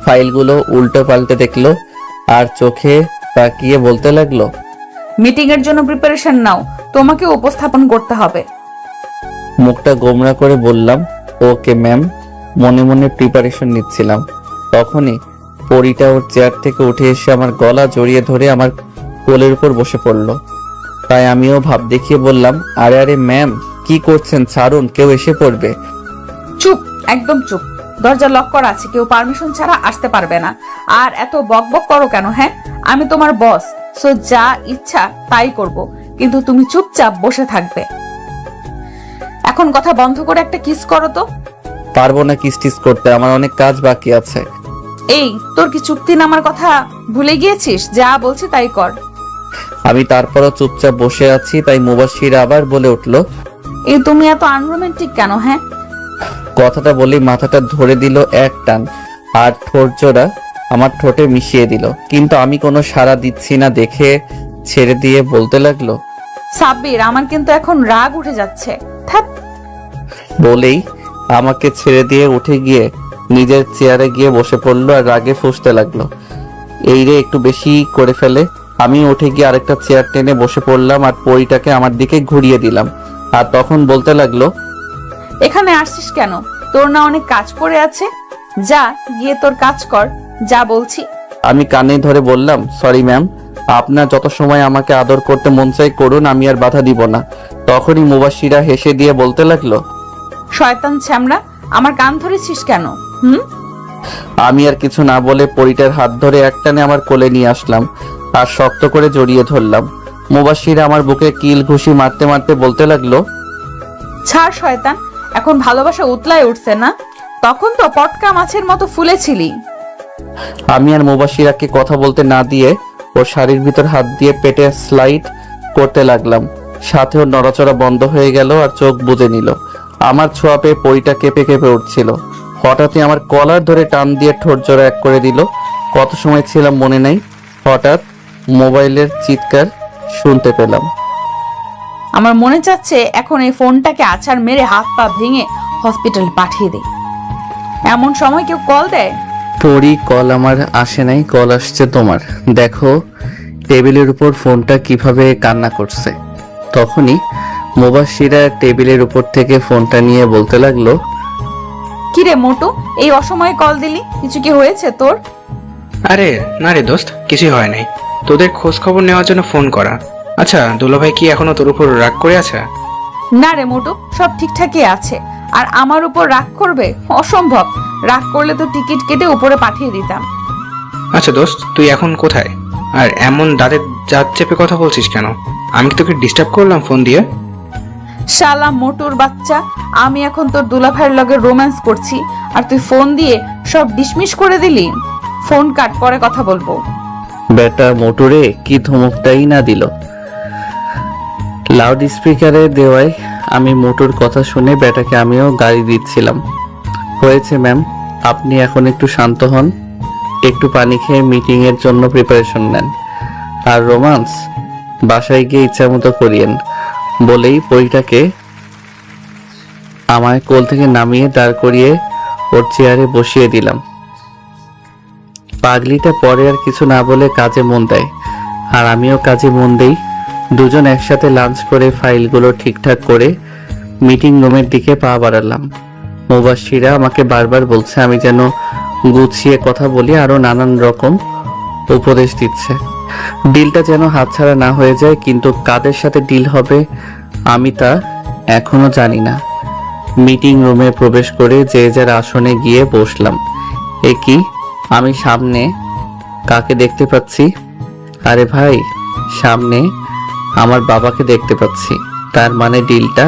ফাইলগুলো উল্টো পাল্টে দেখলো আর চোখে তাকিয়ে বলতে লাগলো, মিটিং এর জন্য প্রিপারেশন নাও, তোমাকে উপস্থাপন করতে হবে। মুখটা গোমরা করে বললাম, ওকে ম্যাম। মনে মনে প্রিপারেশন নিচ্ছিলাম, তখনই পরিটা ওর চেয়ার থেকে উঠে এসে আমার গলা জড়িয়ে ধরে আমার কোলের উপর বসে পড়লো। তাই আমিও ভাব দেখিয়ে বললাম, আরে আরে ম্যাম, কি করছেন? ছাড়ুন, কেউ এসে পড়বে। চুপ, একদম চুপ। দরজা লক করা আছে, কেউ পারমিশন ছাড়া আসতে পারবে না। আর এত বকবক করো কেন? হ্যাঁ, আমি তোমার বস, সো যা ইচ্ছা তাই করব, কিন্তু তুমি চুপচাপ বসে থাকবে। এখন কথা বন্ধ করে একটা কিস করো তো। পারবো না কিস টিস করতে, আমার অনেক কাজ বাকি আছে। এই, তোর কি চুক্তি নামার কথা ভুলে গিয়েছিস? যা বলছি তাই কর। আমি তারপরও চুপচাপ বসে আছি, তাই মুবাশির আবার বলে উঠলো, এই তুমি এত আনরোমান্টিক কেন? হ্যাঁ, কথাটা বলেই মাথাটা ধরে দিল এক টান আর ঠোঁট জোড়া আমার ঠোঁটে মিশিয়ে দিল, কিন্তু আমি কোনো সাড়া দিচ্ছি না দেখে ছেড়ে দিয়ে বলতে লাগলো, সাব্বির, আমার কিন্তু এখন রাগ উঠে যাচ্ছে। থাক। বলেই আমাকে ছেড়ে দিয়ে উঠে গিয়ে নিজের চেয়ারে গিয়ে বসে পড়লো আর রাগে ফুঁসতে লাগলো। এই রে একটু বেশি করে ফেলে। আমি উঠে গিয়ে আরেকটা চেয়ার টেনে বসে পড়লাম আর পরিটাকে আমার দিকে ঘুরিয়ে দিলাম। আর তখন বলতে লাগলো, এখানে আসছিস কেন? তোর না অনেক কাজ পড়ে আছে? যা গিয়ে তোর কাজ কর, যা বলছি। আমি কানে ধরে বললাম, সরি ম্যাম, আপনার যত সময় আমাকে আদর করতে মন চাই করুন, আমি আর বাধা দিব না। তখনই মুবাশিরা হেসে দিয়ে বলতে লাগলো, শয়তান ছ্যামড়া, আমার কান ধরেছিস কেন? আমি আর কিছু না বলে পরিটার হাত ধরে একটানে আমার কোলে নিয়ে আসলাম আর শক্ত করে জড়িয়ে ধরলাম। মুবাশিরা আমার বুকে কিল ঘুষি মারতে মারতে বলতে লাগলো, ছাড় শয়তান, এখন ভালোবাসা উতলায় উঠছে না? তখন তো পটকা মাছের মতো ফুলেছিলি। আমি আর মুবাশিরাকে কথা বলতে না দিয়ে ওর শাড়ির ভিতর হাত দিয়ে পেটে স্লাইড করতে লাগলাম। সাথে ওর নড়াচড়া বন্ধ হয়ে গেল আর চোখ বুজে নিল। আমার ছোঁয়া পেয়ে পরিটা কেঁপে কেঁপে উঠছিল। হঠাৎই আমার কলার ধরে টান দিয়ে ঠোঁট জোড়া এক করে দিল। কত সময় ছিলাম মনে নাই, হঠাৎ মোবাইলের চিৎকার শুনতে পেলাম। আমার মনে চাচ্ছে এখন এই ফোনটাকে আছাড় মেরে হাত পা ভেঙে হসপিটাল পাঠিয়ে দেই। এমন সময় কেউ কল দেয়? পরি, কল আমার আসে নাই, কল আসছে তোমার। দেখো টেবিলের উপর ফোনটা কিভাবে কান্না করছে। তখনই মুবাশিরা টেবিলের উপর থেকে ফোনটা নিয়ে বলতে লাগলো, কিরে মোটু, এই অসময়ে কল দিলি? কিছু কি হয়েছে তোর? আরে না রে দোস্ত, কিছুই হয় নাই। তোদের খোঁজ খবর নেওয়ার জন্য ফোন করা। আচ্ছা, দুলাভাই কি এখনো তোর উপর রাগ করে আছে? না রে মোটু, সব ঠিকঠাকই আছে। আর আমার উপর রাগ করবে? অসম্ভব। রাগ করলে তো টিকিট কেটে উপরে পাঠিয়ে দিতাম। আচ্ছা দোস্ত, তুই এখন কোথায়? আর এমন দাঁতের দাঁত চেপে কথা বলছিস কেন? আমি কি তোকে ডিস্টার্ব করলাম ফোন দিয়ে? শালা মোটুর বাচ্চা, আমি এখন তোর দুলাভাইয়ের লগে রোম্যান্স করছি আর তুই ফোন দিয়ে সব ডিসমিস করে দিলি। ফোন কাট, পরে কথা বলবো। বেটা মোটরে কি ধমকটাই না দিল। লাউড স্পিকারে দেওয়ায় আমি মোটর কথা শুনে বেটাকে আমিও গাড়ি দিচ্ছিলাম। হয়েছে ম্যাম, আপনি এখন একটু শান্ত হন, একটু পানি খেয়ে মিটিং এর জন্য প্রিপারেশন নেন, আর রোমান্স বাসায় গিয়ে ইচ্ছা মতো করিয়েন। বলেই পরিটাকে আমায় কোল থেকে নামিয়ে দাঁড় করিয়ে ওর চেয়ারে বসিয়ে দিলাম। পাগলিটা পরে আর কিছু না বলে কাজে মন দেয় আর আমিও কাজে মন দেই। দুজন একসাথে লাঞ্চ করে ফাইলগুলো ঠিকঠাক করে মিটিং রুমের দিকে পা বাড়ালাম। মুবাশিরা আমাকে বারবার বলছে আমি যেন গুছিয়ে কথা বলি, আরো নানান রকম উপদেশ দিচ্ছে। ডিলটা যেন হাতছাড়া না হয়ে যায়, কিন্তু কাদের সাথে ডিল হবে আমি তা এখনো জানি না। মিটিং রুমে প্রবেশ করে যে যার আসনে গিয়ে বসলাম। এ কি, আমি সামনে কাকে দেখতে পাচ্ছি? আরে ভাই, সামনে আমার বাবাকে দেখতে পাচ্ছি। তার মানে ডিলটা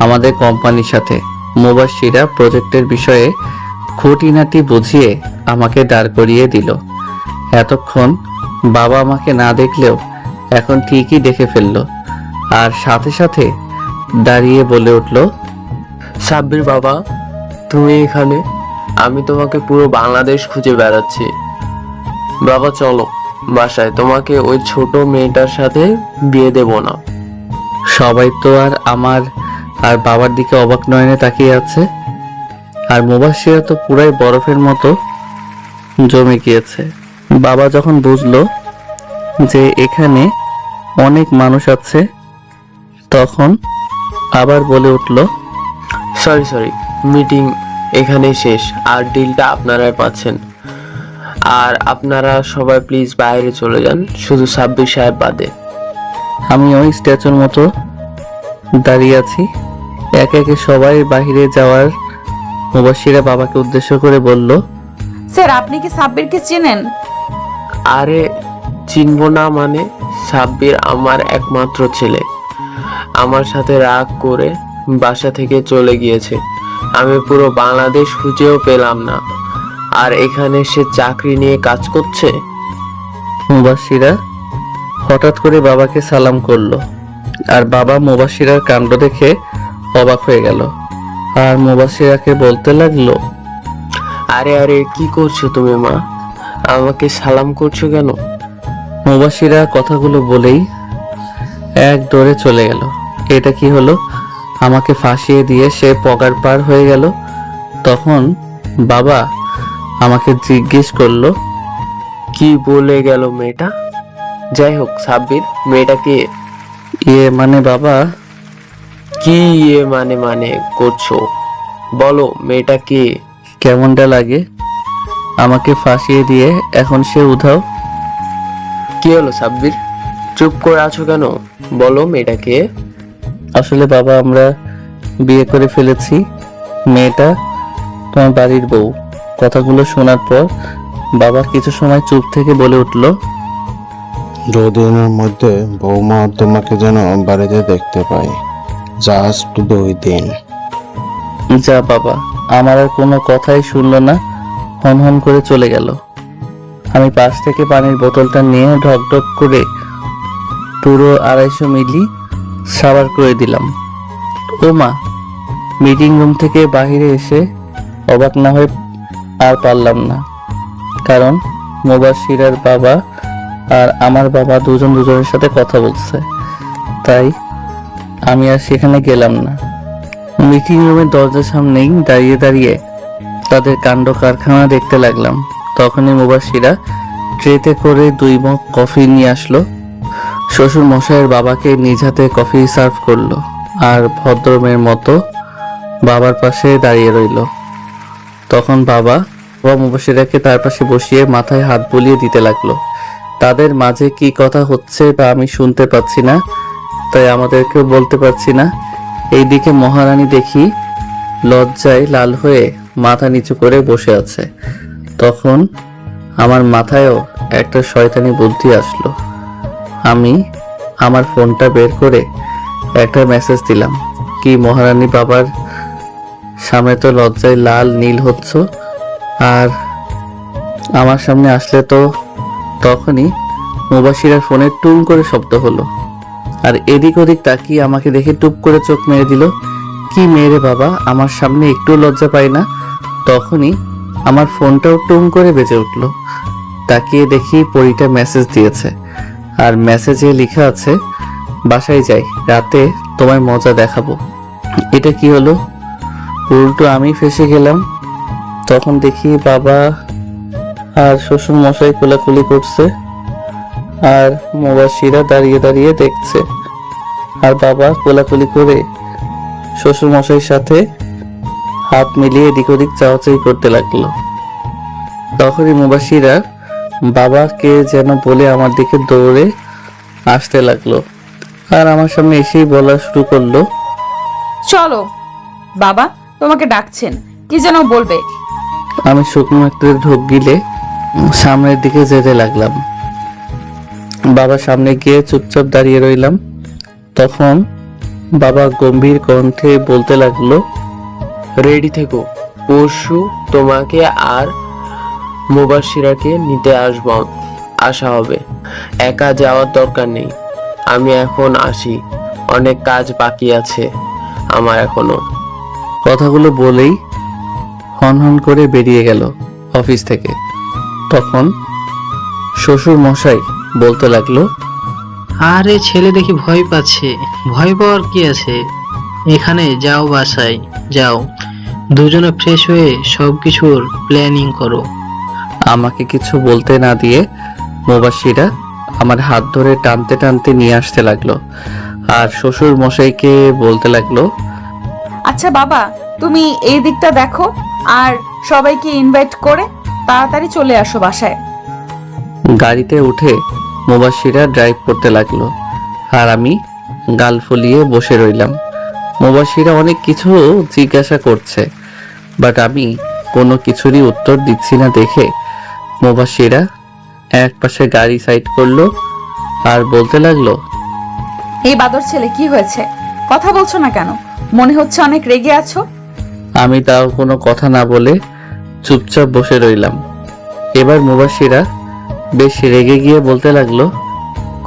আমাদের কোম্পানির সাথে। মুবাশিরা প্রজেক্টের বিষয়ে খুঁটিনাটি বুঝিয়ে আমাকে দাঁড় করিয়ে দিল। এতক্ষণ বাবা আমাকে না দেখলেও এখন ঠিকই দেখে ফেললো আর সাথে সাথে দাঁড়িয়ে বলে উঠল, সাব্বির বাবা, তুমি এখানে? আমি তোমাকে পুরো বাংলাদেশ খুঁজে বেড়াচ্ছি। বাবা চলো বাসায়, তোমাকে ওই ছোট মেয়েটার সাথে বিয়ে দেব না। সবাই তো আর আমার আর বাবার দিকে অবাক নয়নে তাকিয়ে আছে। আর মুবাশিরা তো পুরাই বরফের মতো জমে গিয়েছে। বাবা যখন বুঝলো যে এখানে অনেক মানুষ আছে, তখন আবার বলে উঠল, সরি, মিটিং এখানেই শেষ, আর ডিলটা আপনারাই পাচ্ছেন। আর আপনারা সবাই প্লিজ বাইরে চলে যান, শুধু সাব্বির সাহেব বাদে। আমি ওই স্ট্যাচুর মতো দাঁড়িয়ে আছি। একে একে সবাই বাইরে যাওয়ার মুবাশিরা বাবাকে উদ্দেশ্য করে বলল, স্যার, আপনি কি সাব্বিরকে চেনেন? আরে চিনবো না মানে? সাব্বির আমার একমাত্র ছেলে। আমার সাথে রাগ করে বাসা থেকে চলে গিয়েছে। আমি পুরো বাংলাদেশ খুঁজেও পেলাম না, আর এখানে সে চাকরি নিয়ে কাজ করছে। মুবাশিরা হঠাৎ করে বাবাকে সালাম করলো আর বাবা মুবাশিরার কাণ্ড দেখে অবাক হয়ে গেল আর মুবাশিরাকে বলতে লাগলো, আরে আরে কি করছো তুমি মা? আমাকে সালাম করছো কেন? মুবাশিরা কথাগুলো বলেই এক দৌড়ে চলে গেল। এটা কি হলো? আমাকে ফাঁসিয়ে দিয়ে সে পগার পার হয়ে গেল। তখন বাবা আমাকে জিজ্ঞেস করলো, কি বলে গেল মেয়েটা? যাই হোক সাব্বির, মেয়েটাকে মানে বাবা, কি মানে করছো? বলো মেয়েটাকে। কেমনটা লাগে আমাকে ফাঁসিয়ে দিয়ে এখন সে উধাও? কি হলো সাব্বির, চুপ করে আছো কেন? বলো মেয়েটাকে। আসলে বাবা, আমরা বিয়ে করে ফেলেছি। মেয়েটা তোমার বাড়ির বউ। কথাগুলো শোনার পর বাবা কিছু সময় চুপ থেকে বলে উঠলো, 2 দিনের মধ্যে বৌমা তোমাকে যেন বাড়িতে দেখতে পাই। জাস্ট 2 দিন। যা বাবা। আমার আর কোনো কথাই শুনলো না, হন হন করে চলে গেল। আমি পাশ থেকে পানির বোতলটা নিয়ে ঢক ঢক করে পুরো 250 মিলি সাবার করে দিলাম। ও মা! মিটিং রুম থেকে বাহিরে এসে অবাক না হয়ে আর পারলাম না, কারণ মুবাশিরার বাবা আর আমার বাবা দুজনের সাথে কথা বলছে। তাই আমি আর সেখানে গেলাম না। মিটিং রুমের দরজার সামনেই দাঁড়িয়ে দাঁড়িয়ে তাদের কাণ্ড কারখানা দেখতে লাগলাম। তখনই মুবাশিরা ট্রেতে করে 2 মগ কফি নিয়ে আসলো। শ্বশুর মশাইয়ের বাবাকে নিজ হাতে কফি সার্ভ করলো আর ভদ্রমের মতো বাবার পাশে দাঁড়িয়ে রইল। তখন বাবা মুবাশিরাকে তার পাশে বসিয়ে মাথায় হাত বুলিয়ে দিতে লাগলো। তাদের মাঝে কি কথা হচ্ছে তা আমি শুনতে পাচ্ছি না, তাই আমাদেরকেও বলতে পারছি না। এইদিকে মহারানী দেখি লজ্জায় লাল হয়ে মাথা নিচু করে বসে আছে। তখন আমার মাথায়ও একটা শয়তানি বুদ্ধি আসলো। আমি আমার ফোনটা বের করে একটা মেসেজ দিলাম, কি মহারানী বাবার সামনে তো লজ্জায় লাল নীল হচ্ছ, আর আমার সামনে আসলে তো। তখনই মুবাশিরার ফোনে টুং করে শব্দ হলো, আর এদিক ওদিক তাকিয়ে আমাকে দেখে টুপ করে চোখ মেরে দিল। কি মেরে বাবা, আমার সামনে একটু লজ্জা পাই না। তখনই আমার ফোনটাও টুং করে বেজে উঠলো। তাকিয়ে দেখি পরীটা মেসেজ দিয়েছে, আর মেসেজে লেখা আছে, বাসায় যাই, রাতে তোমায় মজা দেখাবো। এটা কি হলো? উল্টো আমি ফেসে গেলাম। তখন দেখি বাবা আর শ্বশুর মশাই কোলাকুলি করছে, আর মুবাশিরা দাঁড়িয়ে দাঁড়িয়ে দেখছে, আর বাবা কোলাকুলি করে শ্বশুর মশাইয়ের সাথে হাত মিলিয়ে এদিক ওদিক চাওয়াচাই করতে লাগলো। তখনই মুবাশিরা বাবাকে যেন বলে আমার দিকে দৌড়ে আসতে লাগলো, আর আমার সামনে এসেই বলা শুরু করলো, চলো বাবা, তোমাকে ডাকছেন, কি যেন বলবে। আমি শুকনো একটা ঢোক গিলে সামনের দিকে যেতে লাগলাম। বাবা সামনে গিয়ে চুপচাপ দাঁড়িয়ে রইলাম। তখন বাবা গম্ভীর কণ্ঠে বলতে লাগলো, রেডি থেকো, পরশু তোমাকে আর মুবাশিরাকে নিতে আসা হবে। একা যাওয়ার দরকার নেই, আমি এখন আসি, অনেক কাজ বাকি আছে আমার এখনো। কথাগুলো বলেই হন হন করে বেরিয়ে গেল অফিস থেকে। তখন শ্বশুর মশাই বলতে লাগলো, আরে ছেলে দেখি ভয় পাচ্ছে, ভয় পাওয়ার কি আছে, এখানে যাও, বাসায় যাও, দুজনে ফ্রেশ হয়ে সবকিছুর প্ল্যানিং করো। আমাকে কিছু বলতে না দিয়ে মুবাশিরা আমার হাত ধরে টানতে টানতে নিয়ে আসতে লাগলো, আর শ্বশুর মশাইকে বলতে লাগলো, আচ্ছা বাবা, তুমি এই দিকটা দেখো, আর সবাইকে ইনভাইট করে তাড়াতাড়ি চলে আসো বাসায়। গাড়িতে উঠে মুবাশিরা ড্রাইভ করতে লাগলো, আর আমি গাল ফুলিয়ে বসে রইলাম। মুবাশিরা অনেক কিছু জিজ্ঞাসা করছে, বাট আমি কোনো কিছুরই উত্তর দিচ্ছি না দেখে মুবাশিরা এক পাশে গাড়ি সাইড করলো আর বলতে লাগলো, এই বাদর ছেলে, কি হয়েছে? কথা বলছো না কেন? মনে হচ্ছে অনেক রেগে আছো। আমি তাও কোনো কথা না বলে চুপচাপ বসে রইলাম। এবার মুবাশিরা বেশ রেগে গিয়ে বলতে লাগলো,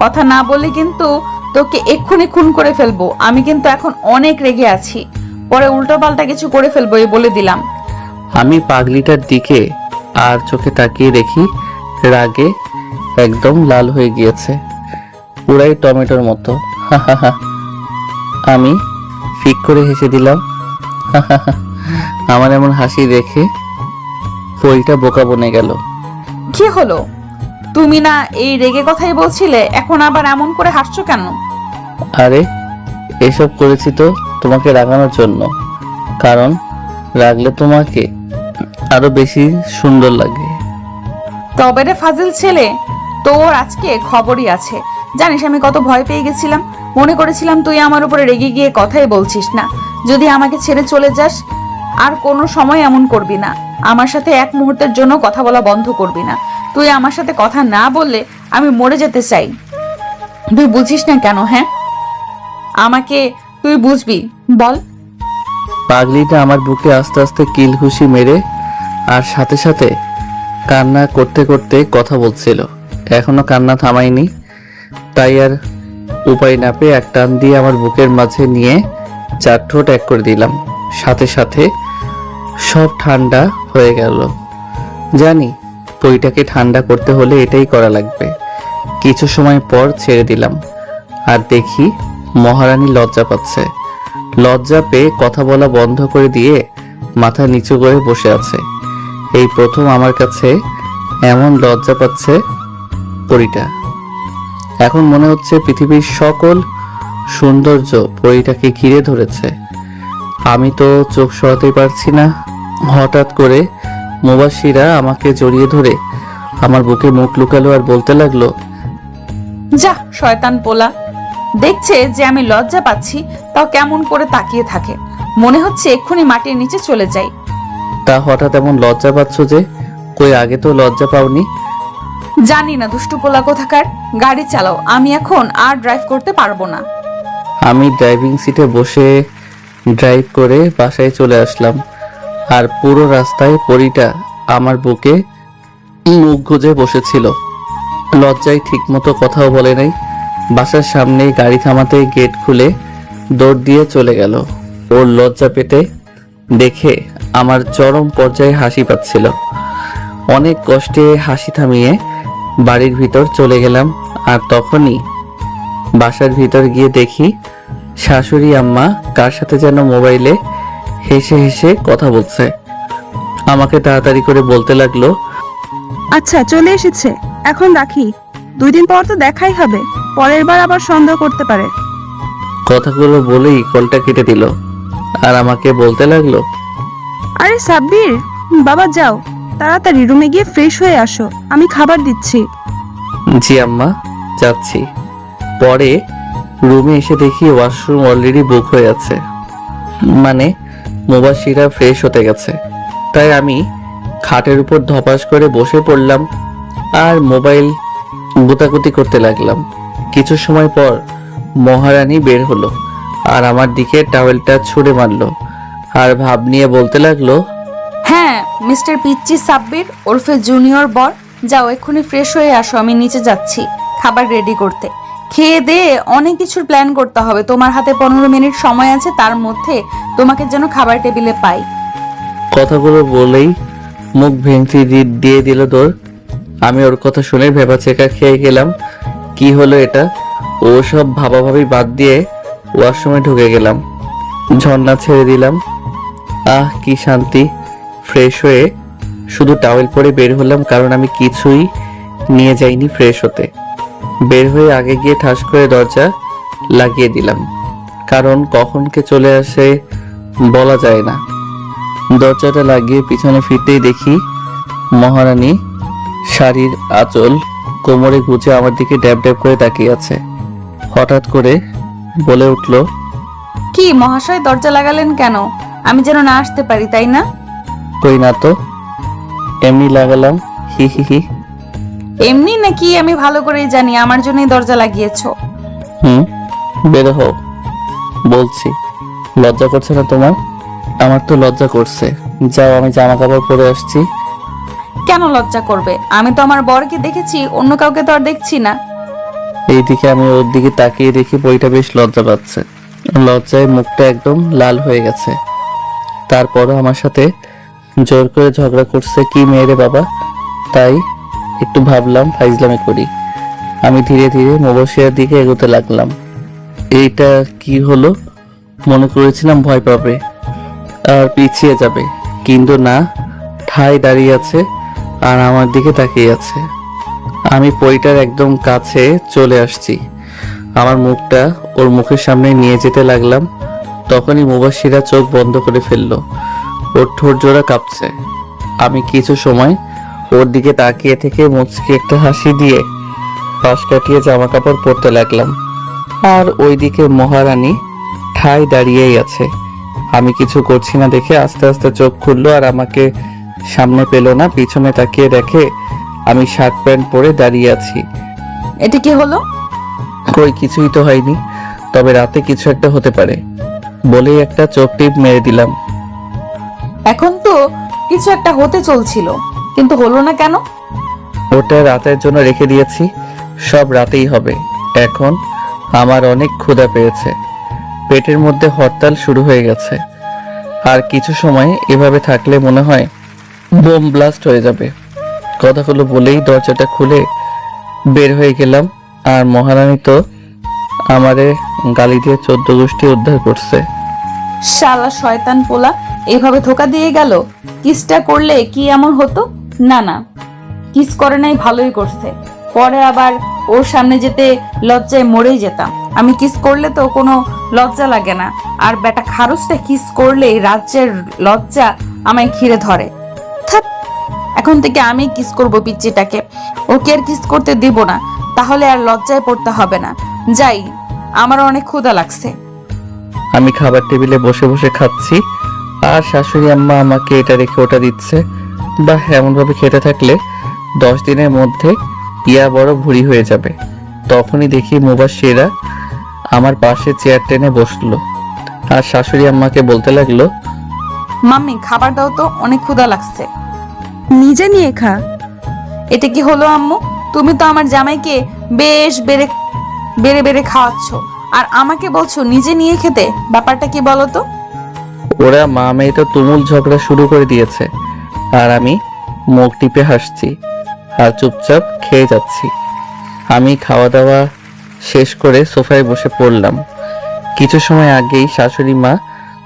কথা না বলে কিন্তু তোকে এক্ষুনি খুন করে ফেলবো। আমি কিন্তু এখন অনেক রেগে আছি। পরে উল্টোপাল্টা কিছু করে ফেলবো এই বলে দিলাম। আমি পাগলিটার দিকে আর চোখে তাকিয়ে দেখি রাগে একদম লাল হয়ে গিয়েছে, পুরাই টমেটোর মতো। আমি ফিক করে হেসে দিলাম। আমার এমন হাসি দেখে পরিটা বোকা বনে গেল। কি হলো? তুমি না এই রেগে কথাই বলছিলে, এখন আবার এমন করে হাসছো কেন? আরে এসব করেছি তো তোমাকে রাগানোর জন্য, কারণ রাগলে তোমাকে আরো বেশি সুন্দর লাগে। তবে রে ফাজিল ছেলে, তোর আজকে খবরই আছে। জানিস আমি কত ভয় পেয়ে গেছিলাম, মনে করেছিলাম তুই আমার উপরে রেগে গিয়ে কথাই বলছিস না। যদি আমাকে ছেড়ে চলে যাস আর কোনো সময় এমন করবি না, আমার সাথে এক মুহূর্তের জন্য কথা বলা বন্ধ করবি না। তুই আমার সাথে কথা না বললে আমি মরে যেতে চাই। তুই বুঝিস না কেন? হ্যাঁ, আমাকে তুই বুঝবি, বল। পাগলিটা আমার বুকে আস্তে আস্তে কিল ঘুষি মেরে আর সাথে সাথে কান্না করতে করতে কথা বলছিল। এখনো কান্না থামায়নি, তাই আর উপায় না পেয়ে এক টান দিয়ে আমার বুকের মাঝে নিয়ে চার ঠোঁট এক করে দিলাম। সাথে সাথে সব ঠান্ডা হয়ে গেল। জানি পইটাকে ঠান্ডা করতে হলে এটাই করা লাগবে। কিছু সময় পর ছেড়ে দিলাম আর দেখি মহারানী লজ্জা পাচ্ছে। লজ্জা পেয়ে কথা বলা বন্ধ করে দিয়ে মাথা নিচু করে বসে আছে। এই প্রথম আমার কাছে এমন লজ্জা পাচ্ছে পরিটা। এখন মনে হচ্ছে পৃথিবীর সকল সৌন্দর্য পরিটাকে ঘিরে ধরেছে। আমি তো চোখ সরাতে পারছি না। হঠাৎ করে মুবাশিরা আমাকে জড়িয়ে ধরে আমার বুকে মুখ লুকালো আর বলতে লাগলো, যা শয়তান পোলা, দেখছে যে আমি লজ্জা পাচ্ছি তাও কেমন করে তাকিয়ে থাকে, মনে হচ্ছে এক্ষুনি মাটির নিচে চলে যাই। তা হঠাৎ এমন লজ্জা পাচ্ছ যে? কই আগে তো লজ্জা পাওনি? জানি না দুষ্টু পোলা কোথাকার, গাড়ি চালাও, আমি এখন আর ড্রাইভ করতে পারবো না। আমি ড্রাইভিং সিটে বসে ড্রাইভ করে বাসায় চলে আসলাম। আর পুরো রাস্তায় পরিটা আমার বুকে মুখ গুজে বসেছিল। লজ্জায় ঠিকমতো কথাও বলে নাই। বাসার সামনে গাড়ি থামাতে গেট খুলে দৌড় দিয়ে চলে গেল। ওর লজ্জা পেতে দেখে আমার চরম পর্যায়ে হাসি পাচ্ছিল। অনেক কষ্টে হাসি থামিয়ে বাড়ির ভিতর চলে গেলাম। আর তখনই বাসার ভিতর গিয়ে দেখি শাশুড়ি আম্মা কার সাথে যেন মোবাইলে হেসে হেসে কথা বলছে। আমাকে তাড়াতাড়ি করে বলতে লাগলো, আচ্ছা চলে এসেছে, এখন রাখি, 2 দিন পর তো দেখাই হবে, পরের বার আবার সন্দেহ করতে পারে। কথাগুলো বলেই কলটা কেটে দিল আর আমাকে বলতে লাগলো, আরে সাব্বির, বাবা যাও, তাড়াতাড়ি রুমে গিয়ে ফ্রেশ হয়ে আসো, আমি খাবার দিচ্ছি। জি আম্মা, যাচ্ছি। পরে রুমে এসে দেখি ওয়াশরুম অলরেডি বুক হয়ে আছে, মানে মুবাশিরা ফ্রেশ হতে গেছে। তাই আমি খাটের উপর ধপাস করে বসে পড়লাম আর মোবাইল গুতাগুতি করতে লাগলাম। কিছু সময় পর মহারানী বের হলো আর আমার দিকে টাওয়েলটা ছুঁড়ে মারলো আর ভাব নিয়ে বলতে লাগলো, হ্যাঁ মিস্টার পিচ্চি সাব্বির ওরফে জুনিয়র বর, যাও এক্ষুনি ফ্রেশ হয়ে আসো, আমি নিচে যাচ্ছি খাবার রেডি করতে। খেয়ে দিয়ে অনেক কিছুর প্ল্যান করতে হবে, তোমার হাতে 15 মিনিট সময় আছে, তার মধ্যে তোমাকে যেন খাবার টেবিলে পাই। কথাগুলো বলেই মুখ ভেঙচি দিয়ে দিল দৌড়। আমি ওর কথা শুনে ভেবাচেকা খেয়ে গেলাম। কি হলো এটা? ও সব ভাবাভাবি বাদ দিয়ে ওয়াশরুমে ঢুকে গেলাম, ঝর্ণা ছেড়ে দিলাম। আহ কি শান্তি! ফ্রেশ হয়ে শুধু টাওয়েল পরে বের হলাম, কারণ আমি কিছুই নিয়ে যাইনি ফ্রেশ হতে। বের হয়ে আগে গিয়ে ঠাস করে দরজা লাগিয়ে দিলাম, কারণ কখন কে চলে আসে বলা যায় না। দরজাটা লাগিয়ে পিছনে ফিরতেই দেখি মহারানী শাড়ির আঁচল কোমরে গুজে আমার দিকে ড্যাব ড্যাব করে তাকিয়ে আছে। হঠাৎ করে বলে উঠল, কি মহাশয়, দরজা লাগালেন কেন? আমি যেন না আসতে পারি, তাই না? কই না তো, এমনি লাগালাম, হি হি হি। এমনি নাকি? আমি ভালো করেই জানি আমার জন্যই দরজা লাগিয়েছো। বের হও বলছি। লজ্জা করছে না তোমার? আমার তো লজ্জা করছে। যাও, আমি জামা কাপড় পরে আসছি। কেন লজ্জা করবে? আমি তো আমার বরকে দেখেছি, অন্য কাউকে তো আর দেখছি না। এইদিকে আমি ওর দিকে তাকিয়ে দেখি বইটা বেশ লজ্জা পাচ্ছে। লজ্জায় মুখটা একদম লাল হয়ে গেছে। তারপরও আমার সাথে জোর করে ঝগড়া করছে কি মেয়েরে বাবা, তাই একটু ভাবলাম ফাইজলামি করি। আমি ধীরে ধীরে মুবাশিরার দিকে এগোতে লাগলাম। এইটা কি হলো, মনে করেছিলাম ভয় পাবে আর পিছিয়ে যাবে, কিন্তু না, ঠাই দাঁড়িয়ে আছে আর আমার দিকে তাকিয়ে আছে। আমি পরিটার একদম কাছে চলে আসছি, আমার মুখটা ওর মুখের সামনে নিয়ে যেতে লাগলাম। তখনই মুবাশিরা চোখ বন্ধ করে ফেললো, ওর ঠোঁট জোড়া কাঁপছে। আমি কিছু সময় ওর দিকে তাকিয়ে থেকে মুচকি একটা হাসি দিয়ে পাশ কাটিয়ে জামা কাপড় পরতে লাগলাম। আর ওইদিকে মহারানী ঠাই দাঁড়িয়েই আছে। আমি কিছু করছি না দেখে আস্তে আস্তে চোখ খুললো আর আমাকে সামনে পেল না, পিছনে তাকিয়ে দেখে আমি শার্ট প্যান্ট পরে দাঁড়িয়ে আছি। এটা কি হলো? কই কিছুই তো হয়নি, তবে রাতে কিছু একটা হতে পারে বলেই একটা চোখ টিপ মেরে দিলাম। এখন তো কিছু একটা হতে চলছিল, কিন্তু হলো না কেন? ওটা রাতের জন্য রেখে দিয়েছি, সব রাতেই হবে। এখন আমার অনেক ক্ষুধা পেয়েছে, পেটের মধ্যে হরতাল শুরু হয়ে গেছে। আর কিছু সময় এভাবে থাকলে মনে হয় বোম ব্লাস্ট হয়ে যাবে। কথাগুলো বলেই দরজাটা খুলে বের হয়ে গেলাম। আর মহারানী তো আমারে গালি দিয়ে 14 গোষ্ঠী উদ্ধার করছে। শালা শয়তান পোলা, এইভাবে ধোকা দিয়ে গেল। কিসটা করলে কি এমন হতো? না না, কিস করে নাই, ভালোই করছে। পরে আবার ওর সামনে যেতে লজ্জায় মরেই যেতাম। আমি কিস করলে তো কোনো লজ্জা লাগে না, আর বেটা খারুসটা কিস করলেই রাজ্যের লজ্জা আমায় ঘিরে ধরে। থাক, এখন থেকে আমি কিস করব পিচ্চিটাকে, ওকে আর কিস করতে দিব না, তাহলে আর লজ্জায় পড়তে হবে না। যাই, আমার অনেক ক্ষুধা লাগছে। আমি খাবার টেবিলে বসে বসে খাচ্ছি আর শাশুড়ি আম্মা আমাকে এটা রেখে ওটা দিচ্ছে। বা এমন ভাবে খেতে থাকলে 10 দিনের মধ্যে ইয়া বড় ভুঁড়ি হয়ে যাবে। তখনই দেখি মুবাশিরা আমার পাশে চেয়ার টেনে বসলো আর শাশুড়ি আম্মাকে বলতে লাগলো, মাম্মি খাবার দাও তো, অনেক ক্ষুধা লাগছে। নিজে নিয়ে খা। এটা কি হলো আম্মু? তুমি তো আমার জামাইকে বেশ বেড়ে বেড়ে বেড়ে খাওয়াচ্ছ, আর আমাকে বলছো নিজে নিয়ে খেতে। ব্যাপারটা কি বলো তো? ওরা মা মেয়ে তো তুমুল ঝগড়া শুরু করে দিয়েছে আর আমি মুখ টিপে হাসছি আর চুপচাপ খেয়ে যাচ্ছি। আমি খাওয়া দাওয়া শেষ করে সোফায় বসে পড়লাম। কিছু সময় আগেই শাশুড়ি মা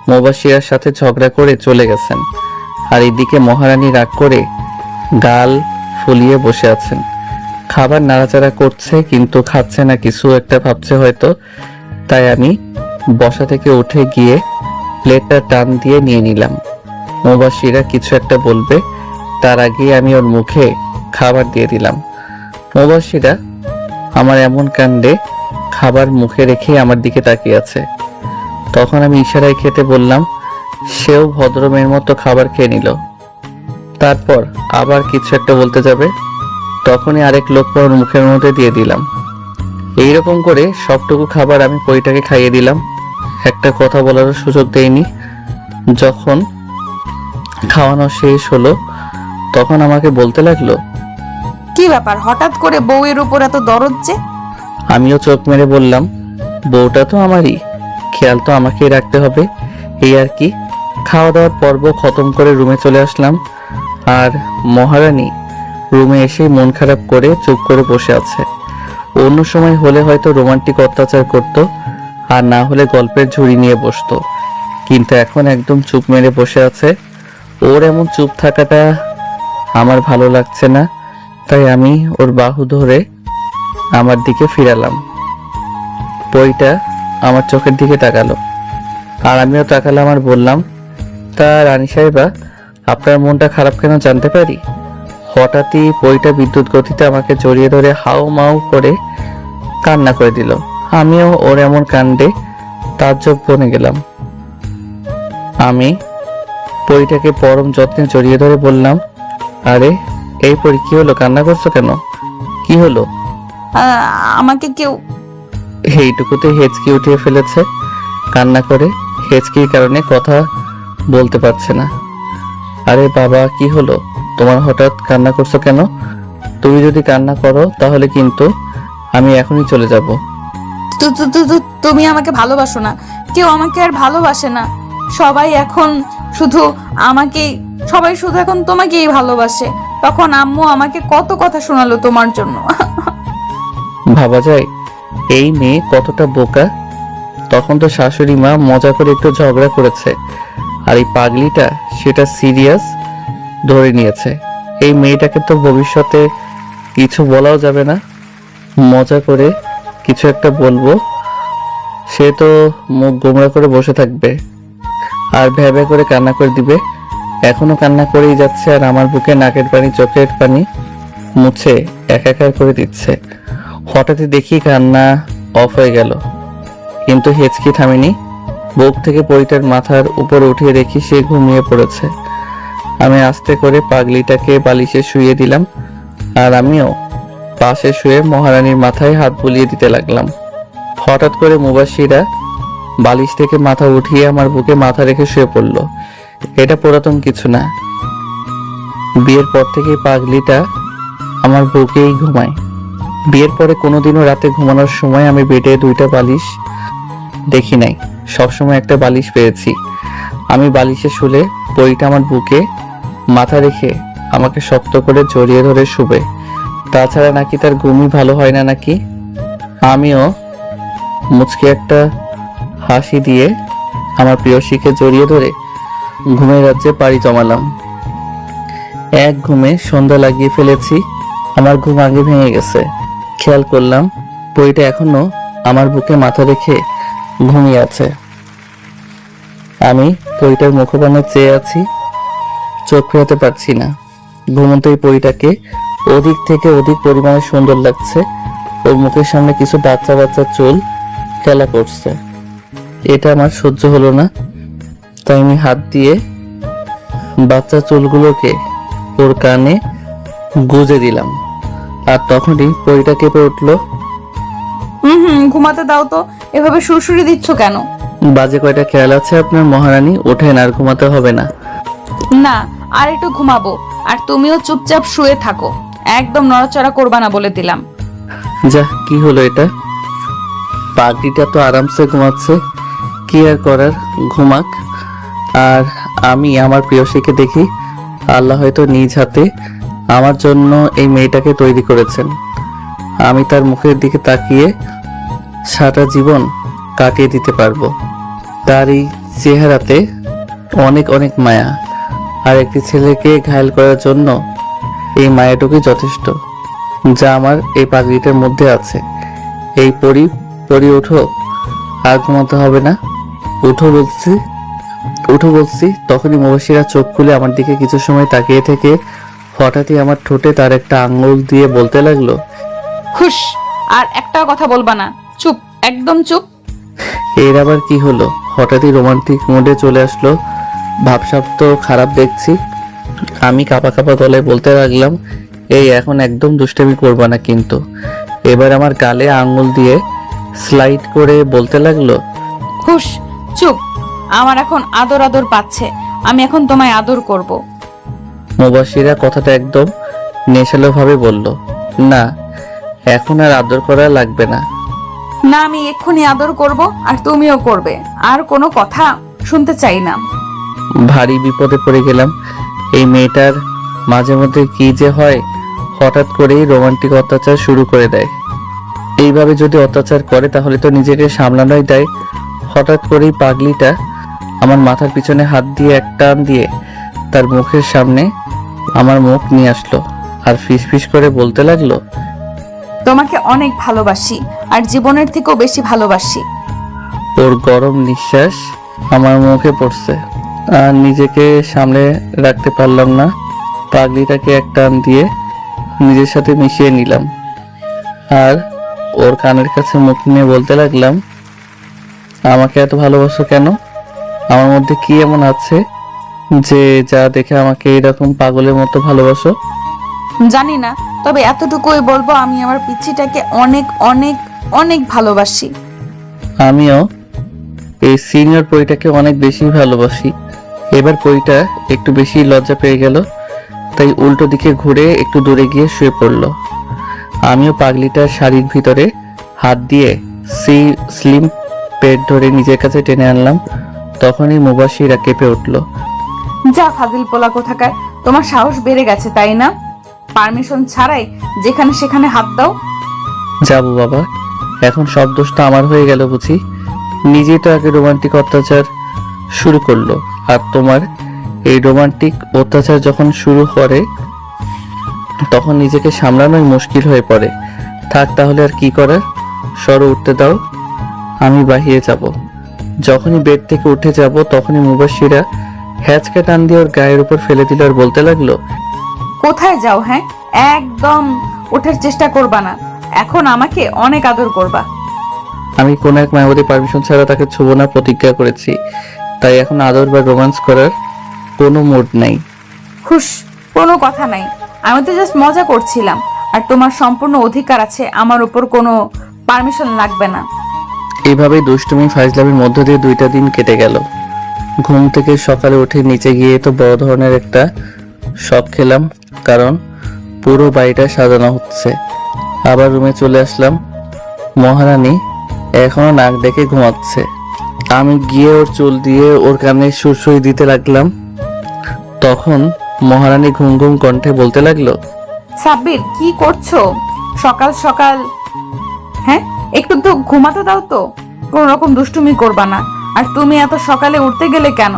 মুবাশিরার সাথে ঝগড়া করে চলে গেছেন, আর এদিকে মহারানী রাগ করে গাল ফুলিয়ে বসে আছেন। খাবার নাড়াচাড়া করছে কিন্তু খাচ্ছে না, কিছু একটা ভাবছে হয়তো। তাই আমি বসা থেকে উঠে গিয়ে প্লেটটা টান দিয়ে নিয়ে নিলাম। মুবাশিরা কিছু একটা বলবে তার আগে আমি ওর মুখে খাবার দিয়ে দিলাম। মুবাশিরা আমার এমন কাণ্ডে খাবার মুখে রেখে আমার দিকে তাকিয়ে আছে। তখন আমি ইশারায় খেতে বললাম, সেও ভদ্র মেয়ের মতো খাবার খেয়ে নিল। তারপর আবার কিছু একটা বলতে যাবে, তখনই আরেক লোক ওর মুখের মধ্যে দিয়ে দিলাম। এইরকম করে সবটুকু খাবার আমি পরিটাকে খাইয়ে দিলাম। একটা কথা বলারও সুযোগ দেয়নি। যখন খাওয়ানো শেষ হলো তখন আমাকে বলতে লাগলো, কি ব্যাপার, হঠাৎ করে বউয়ের উপর এত দরদ যে? আমিও চোখ মেরে বললাম, বউটা তো আমারই, খেয়াল তো আমাকেই রাখতে হবে, এই আর কি। খাওয়া দাওয়ার পর্ব খতম করে রুমে চলে আসলাম। আর মহারানী রুমে এসে মন খারাপ করে চুপ করে বসে আছে। অন্য সময় হলে হয়তো রোমান্টিক অত্যাচার করত, আর না হলে গল্পের ঝুড়ি নিয়ে বসতো, কিন্তু এখন একদম চুপ মেরে বসে আছে। ওর এমন চুপ থাকাটা আমার ভালো লাগছে না, তাই আমি ওর বাহু ধরে আমার দিকে ফিরালাম। বইটা আমার চোখের দিকে তাকালো আর আমিও তাকালাম আর বললাম, তা রানী সাহেবা, আপনার মনটা খারাপ কেন জানতে পারি? হঠাৎই বইটা বিদ্যুৎ গতিতে আমাকে জড়িয়ে ধরে হাউ মাউ করে কান্না করে দিল। আমিও ওর এমন কাণ্ডে তাজ্জব বনে গেলাম। আমি পরীটাকে পরম যত্নে জড়িয়ে ধরে বললাম, আরে এই পরী, কি হলো, কান্না করছো কেন? কি হলো? আমাকে কেউ এইটুকুতে হেঁচকি উঠিয়ে ফেলেছে কান্না করে। হেঁচকির কারণে কথা বলতে পারছে না। আরে বাবা, কি হলো তোমার, হঠাৎ কান্না করছো কেন? তুমি যদি কান্না করো তাহলে কিন্তু আমি এখনই চলে যাব। তুমি আমাকে ভালোবাসো না, কেউ আমাকে আর ভালোবাসে না। সবাই এখন শুধু এখন তোমাকেই ভালোবাসে। তখন আম্মু আমাকে কত কথা শোনালো তোমার জন্য। ভাবা যায় এই মেয়ে কতটা বোকা। তখন তো শাশুড়ি মা মজা করে একটু ঝগড়া করেছে, আর এই পাগলিটা সেটা সিরিয়াস ধরে নিয়েছে। এই মেয়েটাকে তো ভবিষ্যতে কিছু বলাও যাবে না। মজা করে কিছু একটা বলবো, সে তো মুখ গোমড়া করে বসে থাকবে আর ভ্যাভ্যা করে কান্না করে দিবে। এখনো কান্না করেই যাচ্ছে, আর আমার বুকে নাকের পানি চোখের পানি মুছে একাকার করে দিচ্ছে। হঠাৎই দেখি কান্না অফ হয়ে গেল, কিন্তু হেঁচকি থামেনি। বুক থেকে পরিটার মাথার উপর উঠিয়ে দেখি সে ঘুমিয়ে পড়েছে। আমি আস্তে করে পাগলিটাকে বালিশে শুইয়ে দিলাম, আর আমিও পাশে শুয়ে মহারানীর মাথায় হাত বুলিয়ে দিতে লাগলাম। হঠাৎ করে মুবাশিরা বালিশ থেকে মাথা উঠিয়ে আমার বুকে মাথা রেখে শুয়ে পড়ল। এটা পুরাতন কিছু না, বিয়ের পর থেকে পাগলিটা আমার বুকেই ঘুমায়। বিয়ের পরে কোনোদিনও রাতে ঘুমানোর সময় আমি বেডে দুইটা বালিশ দেখি নাই, সবসময় একটা বালিশ পেয়েছি। আমি বালিশে শুলে পরিটা আমার বুকে মাথা রেখে আমাকে শক্ত করে জড়িয়ে ধরে শুবে। তাছাড়া নাকি তার ঘুমই ভালো হয় না নাকি। আমিও মুচকে একটা হাসি দিয়ে আমার প্রিয়সীকে জড়িয়ে ধরে ঘুমের রাজ্যে পাড়ি জমালাম। এক ঘুমে সন্ধ্যা লাগিয়ে ফেলেছি। আমার ঘুম আগে ভেঙে গেছে। খেয়াল করলাম পরিটা এখনো আমার বুকে মাথা রেখে ঘুমিয়ে আছে। আমি পরিটার মুখপানে চেয়ে আছি, চোখ ফেরাতে পারছি না। ঘুমন্ত এই পরিটাকে অধিক থেকে অধিক পরিমাণে সুন্দর লাগছে। ওর মুখের সামনে কিছু বাচ্চা বাচ্চা চুল খেলা করছে। এটা আমার সহ্য হলো না, তাই আমি হাত দিয়ে বাচ্চা চুলগুলোকে ওর কানে গুজে দিলাম। আর তখনই পরিটা কেঁপে উঠলো। ঘুমাতে দাও তো, এভাবে সুরসুরি দিচ্ছ কেন? বাজে কয়টা খেয়াল আছে আপনার মহারানী? ওঠেন, আর ঘুমাতে হবে না। না, আর একটু ঘুমাবো। আর তুমিও চুপচাপ শুয়ে থাকো, একদম নড়াচড়া করবা না বলে দিলাম। যা, কি হলো এটা? পাগড়িটা তো আরামসে ঘুমাচ্ছে, কি আর করার, ঘুমাক। আর আমি আমার প্রিয়সীকে দেখি আল্লাহ হয়তো নিজ হাতে আমার জন্য এই মেয়েটাকে তৈরি করেছেন। আমি তার মুখের দিকে তাকিয়ে সারা জীবন কাটিয়ে দিতে পারবো। তার এই চেহারাতে অনেক অনেক মায়া, আর একটি ছেলেকে ঘায়েল করার জন্য এই মায়াটুকুই যথেষ্ট, যা আমার এই পাগড়িটার মধ্যে আছে। এই পরি ওঠো, আর ঘুমাতে হবে না। উঠো বলছি। তখনই মুবাশিরা চোখ খুলে আমার দিকে কিছু সময় তাকিয়ে থেকে হঠাৎই আমার ঠোঁটে তার একটা আঙ্গুল দিয়ে বলতে লাগলো, খুশ, আর একটা কথা বলবা না, চুপ, একদম চুপ। এর আবার কি হলো? হঠাৎই রোমান্টিক মোডে চলে আসলো। ভাবসাব তো খারাপ দেখছি। আমি কাঁপা কাঁপা গলায় বলতে লাগলাম, এই এখন একদম দুষ্টামি করবা না কিন্তু। এবার আমার গালে আঙ্গুল দিয়ে স্লাইড করে বলতে লাগলো, খুশ, চুপ। আমার এখন আদর আদর পাচ্ছে, আমি এখন তোমায় আদর করব। মুবাশিরা কথাটা একদম নেশালো ভাবে বলল, না, এখন আর আদর করা লাগবে না। না, আমি এক্ষুনি আদর করব, আর তুমিও করবে। আর কোনো কথা শুনতে চাই না। ভারী বিপদে পড়ে গেলাম। এই মেয়েটার মাঝে মধ্যে কি যে হয়, হঠাৎ করেই রোমান্টিক অত্যাচার শুরু করে দেয়। এইভাবে যদি অত্যাচার করে তাহলে তো নিজেকে সামলানোই দেয়। হঠাৎ করেই পাগলিটা আমার মাথার পিছনে হাত দিয়ে এক টান দিয়ে তার মুখের সামনে আমার মুখ নিয়ে আসলো, আর ফিসফিস করে বলতে লাগলো, তোমাকে অনেক ভালোবাসি, আর জীবনের থেকেও বেশি ভালোবাসি। ওর গরম নিঃশ্বাস আমার মুখে পড়ছে, আর নিজেকে সামলে রাখতে পারলাম না। পাগলিটাকে এক টান দিয়ে নিজের সাথে মিশিয়ে নিলাম, আর ওর কানের কাছে মুখ নিয়ে বলতে লাগলাম, আমাকে এত ভালোবাসো কেন? আমার মধ্যে কি এমন আছে যে যা দেখে আমাকে এরকম পাগলের মতো ভালোবাসো? জানি না, তবে এতটুকুই বলবো, আমি আমার পিচ্চিটাকে অনেক অনেক অনেক ভালোবাসি। আমিও এই সিনিয়র পরিটাকে অনেক বেশি ভালোবাসি। এবার পরিটা একটু বেশি লজ্জা পেয়ে গেল, তাই উল্টো দিকে ঘুরে একটু দূরে গিয়ে শুয়ে পড়ল। আমিও পাগলিটার শাড়ির ভিতরে হাত দিয়ে স্লিম পেট ধরে নিজের কাছে টেনে আনলাম। তখনই মুবাশিরা কেঁপে উঠল। যা ফাজিল পোলা কোথাকার, তোমার সাহস বেড়ে গেছে তাই না? পারমিশন ছাড়াই যেখানে সেখানে হাত দাও। যাবো বাবা, এখন সব দোষটা আমার হয়ে গেল বুঝি? নিজেই তো আগে রোমান্টিক অত্যাচার শুরু করলো, আর তোমার এই রোমান্টিক অত্যাচার যখন শুরু করে তখন নিজেকে সামলানোই মুশকিল হয়ে পড়ে। থাক তাহলে আর কি করার, সরো উঠতে দাও, আমি বাহিরে যাব। যখনই বেড থেকে উঠে যাব তখনই মুবাশিরা হ্যাচকা টান দিয়ে ওর গায়ের উপর ফেলে দিল আর বলতে লাগলো, কোথায় যাও? হ্যাঁ, একদম ওঠার চেষ্টা করবা না, এখন আমাকে অনেক আদর করবা। আমি কোন এক মায়াবতী পারমিশন ছাড়া তাকে ছুবো না প্রতিজ্ঞা করেছি, তাই এখন আদর বা রোমান্স করার কোনো মুড নাই। হুশ, কোনো কথা নাই, আমি তো জাস্ট মজা করছিলাম, আর তোমার সম্পূর্ণ অধিকার আছে আমার উপর, কোনো পারমিশন লাগবে না। এইভাবেই দুষ্টুমি ফাইজলামির মধ্য দিয়ে 2টা দিন কেটে গেল। ঘুম থেকে সকালে উঠে নিচে গিয়ে তো বড় ধরনের একটা শক খেলাম, কারণ পুরো বাড়িটা সাজানো হচ্ছে। আবার রুমে চলে আসলাম। মহারানী এখনো নাক ডেকে ঘুমাচ্ছে। আমি গিয়ে ওর চুল দিয়ে ওর কানে সুরসুরি দিতে লাগলাম। তখন মহারানী ঘুম ঘুম কণ্ঠে বলতে লাগলো, সাব্বির কি করছো সকাল সকাল? হ্যাঁ, একটু তো ঘুমাতে দাও তো, কোন রকম দুষ্টুমি করবা না। আর তুমি এত সকালে উঠতে গেলে কেন?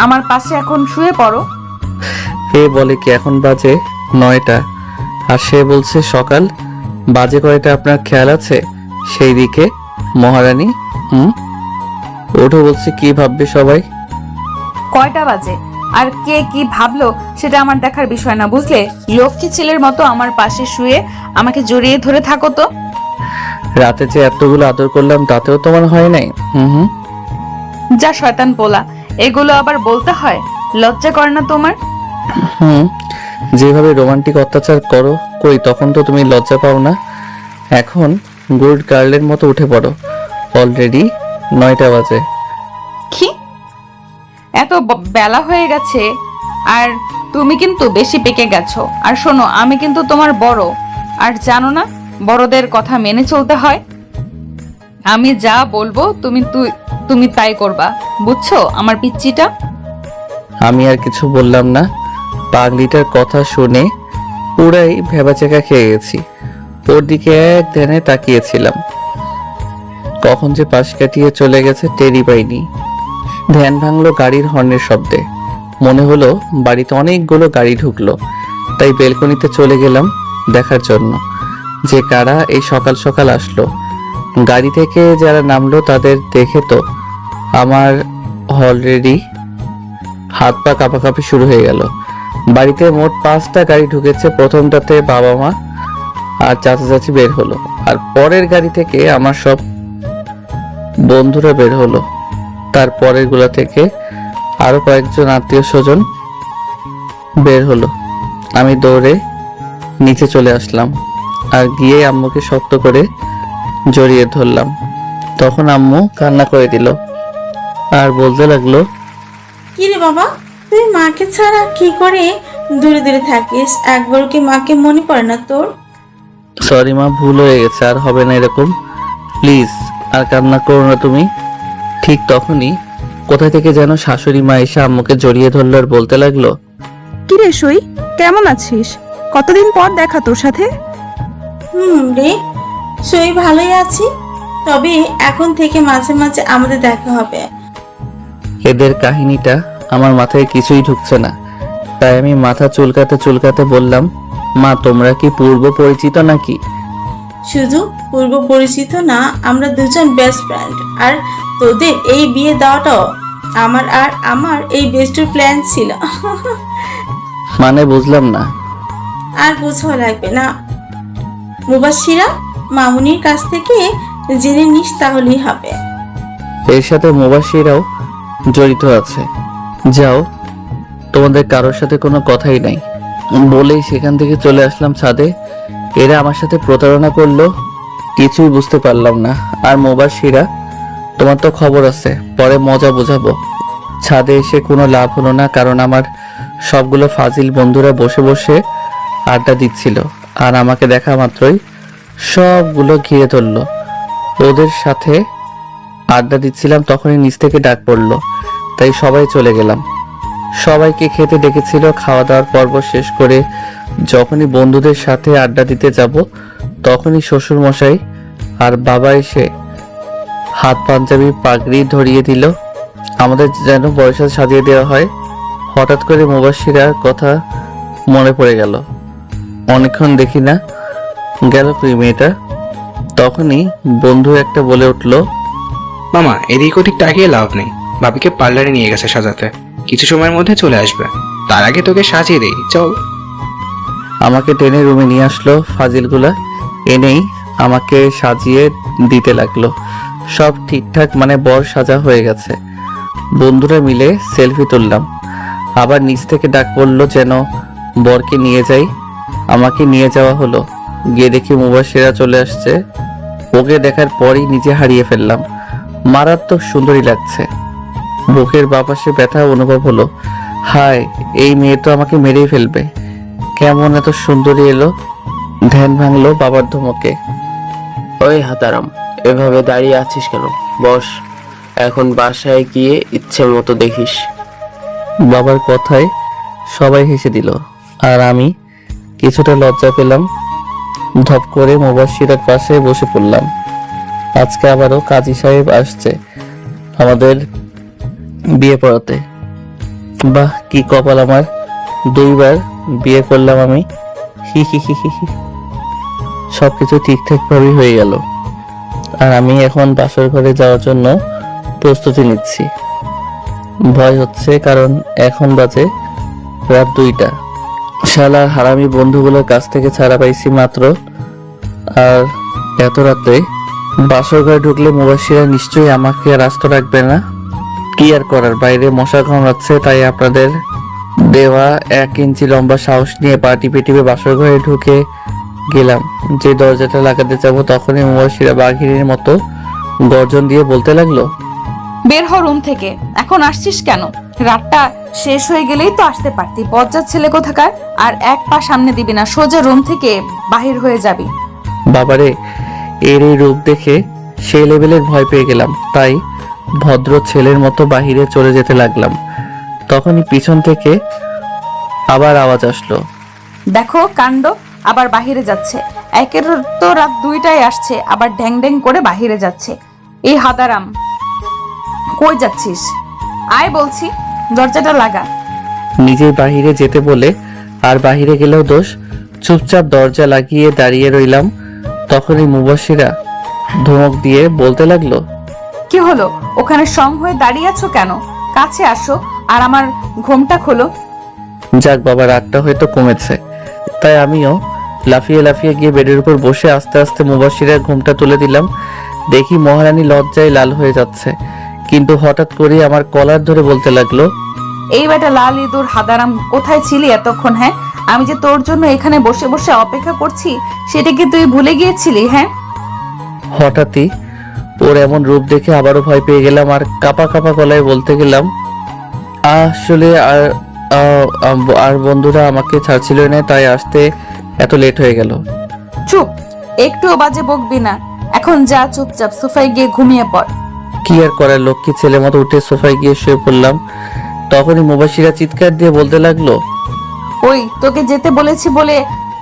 আমার পাশে এখন শুয়ে পড়ো। এ বলে কি এখন বাজে 9টা, আর সে বলছে সকাল। বাজে কয়টা আপনার খেয়াল আছে? সেই দিকে মহারানী ওঠো বলছে, কি ভাববে সবাই? কয়টা বাজে আর কে কি ভাবলো সেটা আমার দেখার বিষয় না, বুঝলে? লক্ষ্মী ছেলের মতো আমার পাশে শুয়ে আমাকে জড়িয়ে ধরে থাকো তো। রাতে যে এতগুলো আদর করলাম তাতেও তোমার হয় নাই? যা শয়তান পোলা, এগুলো আবার বলতে হয়? লজ্জা করে না তোমার? যেভাবে রোমান্টিক অত্যাচার করো কই তখন তো তুমি লজ্জা পাও না। এখন গুড গার্লের মতো উঠে পড়ো, অলরেডি 9টা বাজে। কি এত বেলা হয়ে গেছে? আর তুমি কিন্তু বেশি পেকে গেছো। আর শোনো, আমি কিন্তু তোমার বড়, আর জানো না বড়দের কথা মেনে চলতে হয়। আমি যা বলবো তুমি তাই করবা, বুঝছো আমার পিচ্চিটা? আমি আর কিছু বললাম না। পাগলিটার কথা শুনে পুরাই ভেবাচেকা খেয়ে গেছি। ওর দিকে এক ধ্যানে তাকিয়েছিলাম, কখন যে পাশ কাটিয়ে চলে গেছে টেরি পাইনি। ধ্যান ভাঙলো গাড়ির হর্নের শব্দে। মনে হলো বাড়িতে অনেকগুলো গাড়ি ঢুকলো, তাই বেলকনিতে চলে গেলাম দেখার জন্য যে কারা এই সকাল সকাল আসলো। গাড়ি থেকে যারা নামলো তাদের দেখে তো আমার অলরেডি হাত পা কাঁপাকাঁপি শুরু হয়ে গেল। বাড়িতে মোট 5টা গাড়ি ঢুকেছে। প্রথমটাতে বাবা মা আর চাচা চাচি বের হলো, আর পরের গাড়ি থেকে আমার সব বন্ধুরা বের হলো। তার পরের গুলা থেকে আরো কয়েকজন আত্মীয় স্বজন বের হলো। আমি দৌড়ে নিচে চলে আসলাম আর গিয়ে আম্মুকে শক্ত করে জড়িয়ে ধরলাম। তখন আম্মু কান্না করে দিল আর বলতে লাগলো, কি রে বাবা, তুই মাকে ছাড়া কি করে দূরে দূরে থাকিস? একবার কি মাকে মনে পড়ে না তোর? সরি মা, ভুল হয়ে গেছে, আর হবে না এরকম, প্লিজ আর কান্না করো না তুমি। ঠিক তখনই কোথা থেকে যেন শাশুড়ি মা এসে আম্মুকে জড়িয়ে ধরলো আর বলতে লাগলো, কি রে সই, কেমন আছিস? কতদিন পর দেখা তোর সাথে। রে, সই ভালোই আছি, তবে এখন থেকে মাঝে মাঝে আমাদের দেখা হবে। এদের কাহিনীটা আমার মাথায় কিছুই ঢুকছে না, তাই আমি মাথা চুলকাতে চুলকাতে বললাম, মা তোমরা কি পূর্ব পরিচিত নাকি? শুধু পূর্ব পরিচিত না, আমরা দুজন বেস্ট ফ্রেন্ড। আর তোদের এই বিয়ে দেওয়াটাও আমার এই বেস্টের প্ল্যান ছিল। মানে বুঝলাম না। আর বুঝাও লাগবে না, মুবাশিরা মামুনির কাছ থেকে জেনে নিস তাহলেই হবে। এর সাথে মুবাশিরাও জড়িত আছে। যাও, তোমাদের কারোর সাথে কোনো কথাই নাই বলেই সেখান থেকে চলে আসলাম ছাদে। এরা আমার সাথে প্রতারণা করলো, কিছুই বুঝতে পারলাম না। আর মুবাশিরা, তোমার তো খবর আছে, পরে মজা বোঝাবো। ছাদে এসে কোনো লাভ হলো না, কারণ আমার সবগুলো ফাজিল বন্ধুরা বসে বসে আড্ডা দিচ্ছিল, আর আমাকে দেখা মাত্রই সবগুলো ঘিরে ধরলো। ওদের সাথে আড্ডা দিচ্ছিলাম তখনই নিচ থেকে ডাক পড়লো, তাই সবাই চলে গেলাম। সবাইকে খেতে ডেকেছিল। খাওয়া দাওয়ার পর্ব শেষ করে যখনই বন্ধুদের সাথে আড্ডা দিতে যাব তখনই শ্বশুর মশাই আর বাবা এসে হাত পাঞ্জাবি পাগড়ি ধরিয়ে দিল। আমাদের যেন বয়সে সাজিয়ে দেওয়া হয়। হঠাৎ করে মুবাশশিরার কথা মনে পড়ে গেল। অনেকক্ষণ দেখি না, গেল কই মেয়েটা? তখনই বন্ধু একটা বলে উঠল, মামা এদিক ওদিক তাকিয়ে লাভ নেই, ভাবিকে পার্লারে নিয়ে গেছে সাজাতে, কিছু সময়ের মধ্যে চলে আসবে। তার আগে তোকে সাজিয়ে দেই, চল। আমাকে টেনে রুমে নিয়ে আসলো। ফাজিলগুলা এনেই আমাকে সাজিয়ে দিতে লাগলো। সব ঠিকঠাক, মানে বর সাজা হয়ে গেছে। বন্ধুরা মিলে সেলফি তুললাম। আবার নিচ থেকে ডাক পড়লো যেন বরকে নিয়ে যাই। আমাকে নিয়ে যাওয়া হলো। গিয়ে দেখি মুবাশশিরা চলে আসছে। ওকে দেখার পরই নিজে হারিয়ে ফেললাম। মারাত্মক সুন্দরী লাগছে। বুকের বাপাশে ব্যথা অনুভব হলো। হায়, এই মেয়ে তো আমাকে মেরেই ফেলবে। কেমন এত সুন্দরী এলো! ধ্যান ভাঙলো বাবার ধমকে। ওই হাতারাম, এভাবে দাঁড়িয়ে আছিস কেন? বস, এখন বাসায় গিয়ে ইচ্ছে মতো দেখিস। বাবার কথায় সবাই হেসে দিল, আর আমি কিছুটা লজ্জা পেলাম। ধপ করে মুবাশশিরার পাশে বসে পড়লাম। আজকে আবারও কাজী সাহেব আসছে আমাদের বিয়ে পড়াতে। বাহ, কি কপাল আমার! 2 বার বিয়ে করলাম আমি। হি হি হি হি হি। সবকিছু ঠিকঠাক ভাবেই হয়ে গেল। আর আমি এখন বাসর ঘরে যাওয়ার জন্য প্রস্তুতি নিচ্ছি। ভয় হচ্ছে, কারণ এখন বাজে রাত 2টা। শালা হারামি বন্ধুগুলোর কাছ থেকে ছাড়া পাইছি মাত্র। আর এত রাতে বাসর ঘরে ঢুকলে মুবাশশিরা নিশ্চয়ই আমাকে আর আস্ত রাখবে না। কি আর করার, বাইরে মশা কামড়াচ্ছে, তাই আপনাদের দেওয়া 1 ইঞ্চি লম্বা সাহস নিয়ে পা টিপে টিপে বাসর ঘরে ঢুকে গেলাম। যে দরজাটা লাগাতে যাব তখনই মুবাশশিরা বাঘিনীর মতো গর্জন দিয়ে বলতে লাগলো, বের হ রুম থেকে। এখন আসছিস কেন? রাতটা শেষ হয়ে গেলেই তো আসতে পারতি। বজ্জাত ছেলে কোথাকার! আর 1 পা সামনে দিবি না, সোজা রুম থেকে বাহির হয়ে যাবি। বাবারে, এর এই রূপ দেখে সেই লেভেলের ভয় পেয়ে গেলাম। তাই ভদ্র ছেলের মতো বাহিরে চলে যেতে লাগলাম। তখনই পিছন থেকে আবার আওয়াজ আসলো, দেখো কাণ্ড, আবার বাহিরে যাচ্ছে। একের তো রাত 2টায় আসছে, আবার ঢ্যাং ঢ্যাং করে বাহিরে যাচ্ছে। এই হাদারাম, কই যাচ্ছিস? আয় বলছি, দরজাটা লাগা। নিজেই বাহিরে যেতে বলে আর বাহিরে গেলেও দোষ। চুপচাপ দরজা লাগিয়ে দাঁড়িয়ে রইলাম। তখনই মুবাশশিরা ধমক দিয়ে বলতে লাগলো, কি হলো? ওখানে সং হয়ে দাঁড়িয়ে আছো কেন? কাছে আসো আর আমার ঘোমটা খোলো। যাক বাবা, রাতটা হয়তো কমেছে। তাই আমিও লাফিয়ে লাফিয়ে গিয়ে বেডের উপর বসে আস্তে আস্তে মুবাশশিরার ঘুমটা তুলে দিলাম। দেখি মহারানী লজ্জায় লাল হয়ে যাচ্ছে, কিন্তু হঠাৎ করে আমার কলার ধরে বলতে লাগলো, এই বেটা লাল ইঁদুর হাদারাম, কোথায় ছিলি এতক্ষণ? হ্যাঁ, আমি যে তোর জন্য এখানে বসে বসে অপেক্ষা করছি, সেটা কি তুই ভুলে গিয়েছিলি? হ্যাঁ। হঠাৎই ওর এমন রূপ দেখে আবারও ভয় পেয়ে গেলাম আর কাপা কাপা গলায় বলতে গেলাম, আসলে আর বন্ধুরা আমাকে ছাড়ছিল না, তাই আসতে এত লেট হয়ে গেল। চুপ, একটুও বাজে বকবি না। এখন যা চুপচাপ সোফায় গিয়ে ঘুমিয়ে পড়। কি আর করার, লক্ষ্মী ছেলে মতো উঠে সোফায় গিয়ে শুয়ে পড়লাম। তখনই মুবাশশিরা চিৎকার দিয়ে বলতে লাগলো, ওই তোকে যেতে বলেছি বলে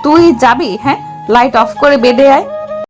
তুই যাবি? হ্যাঁ, লাইট অফ করে বেডে আয়।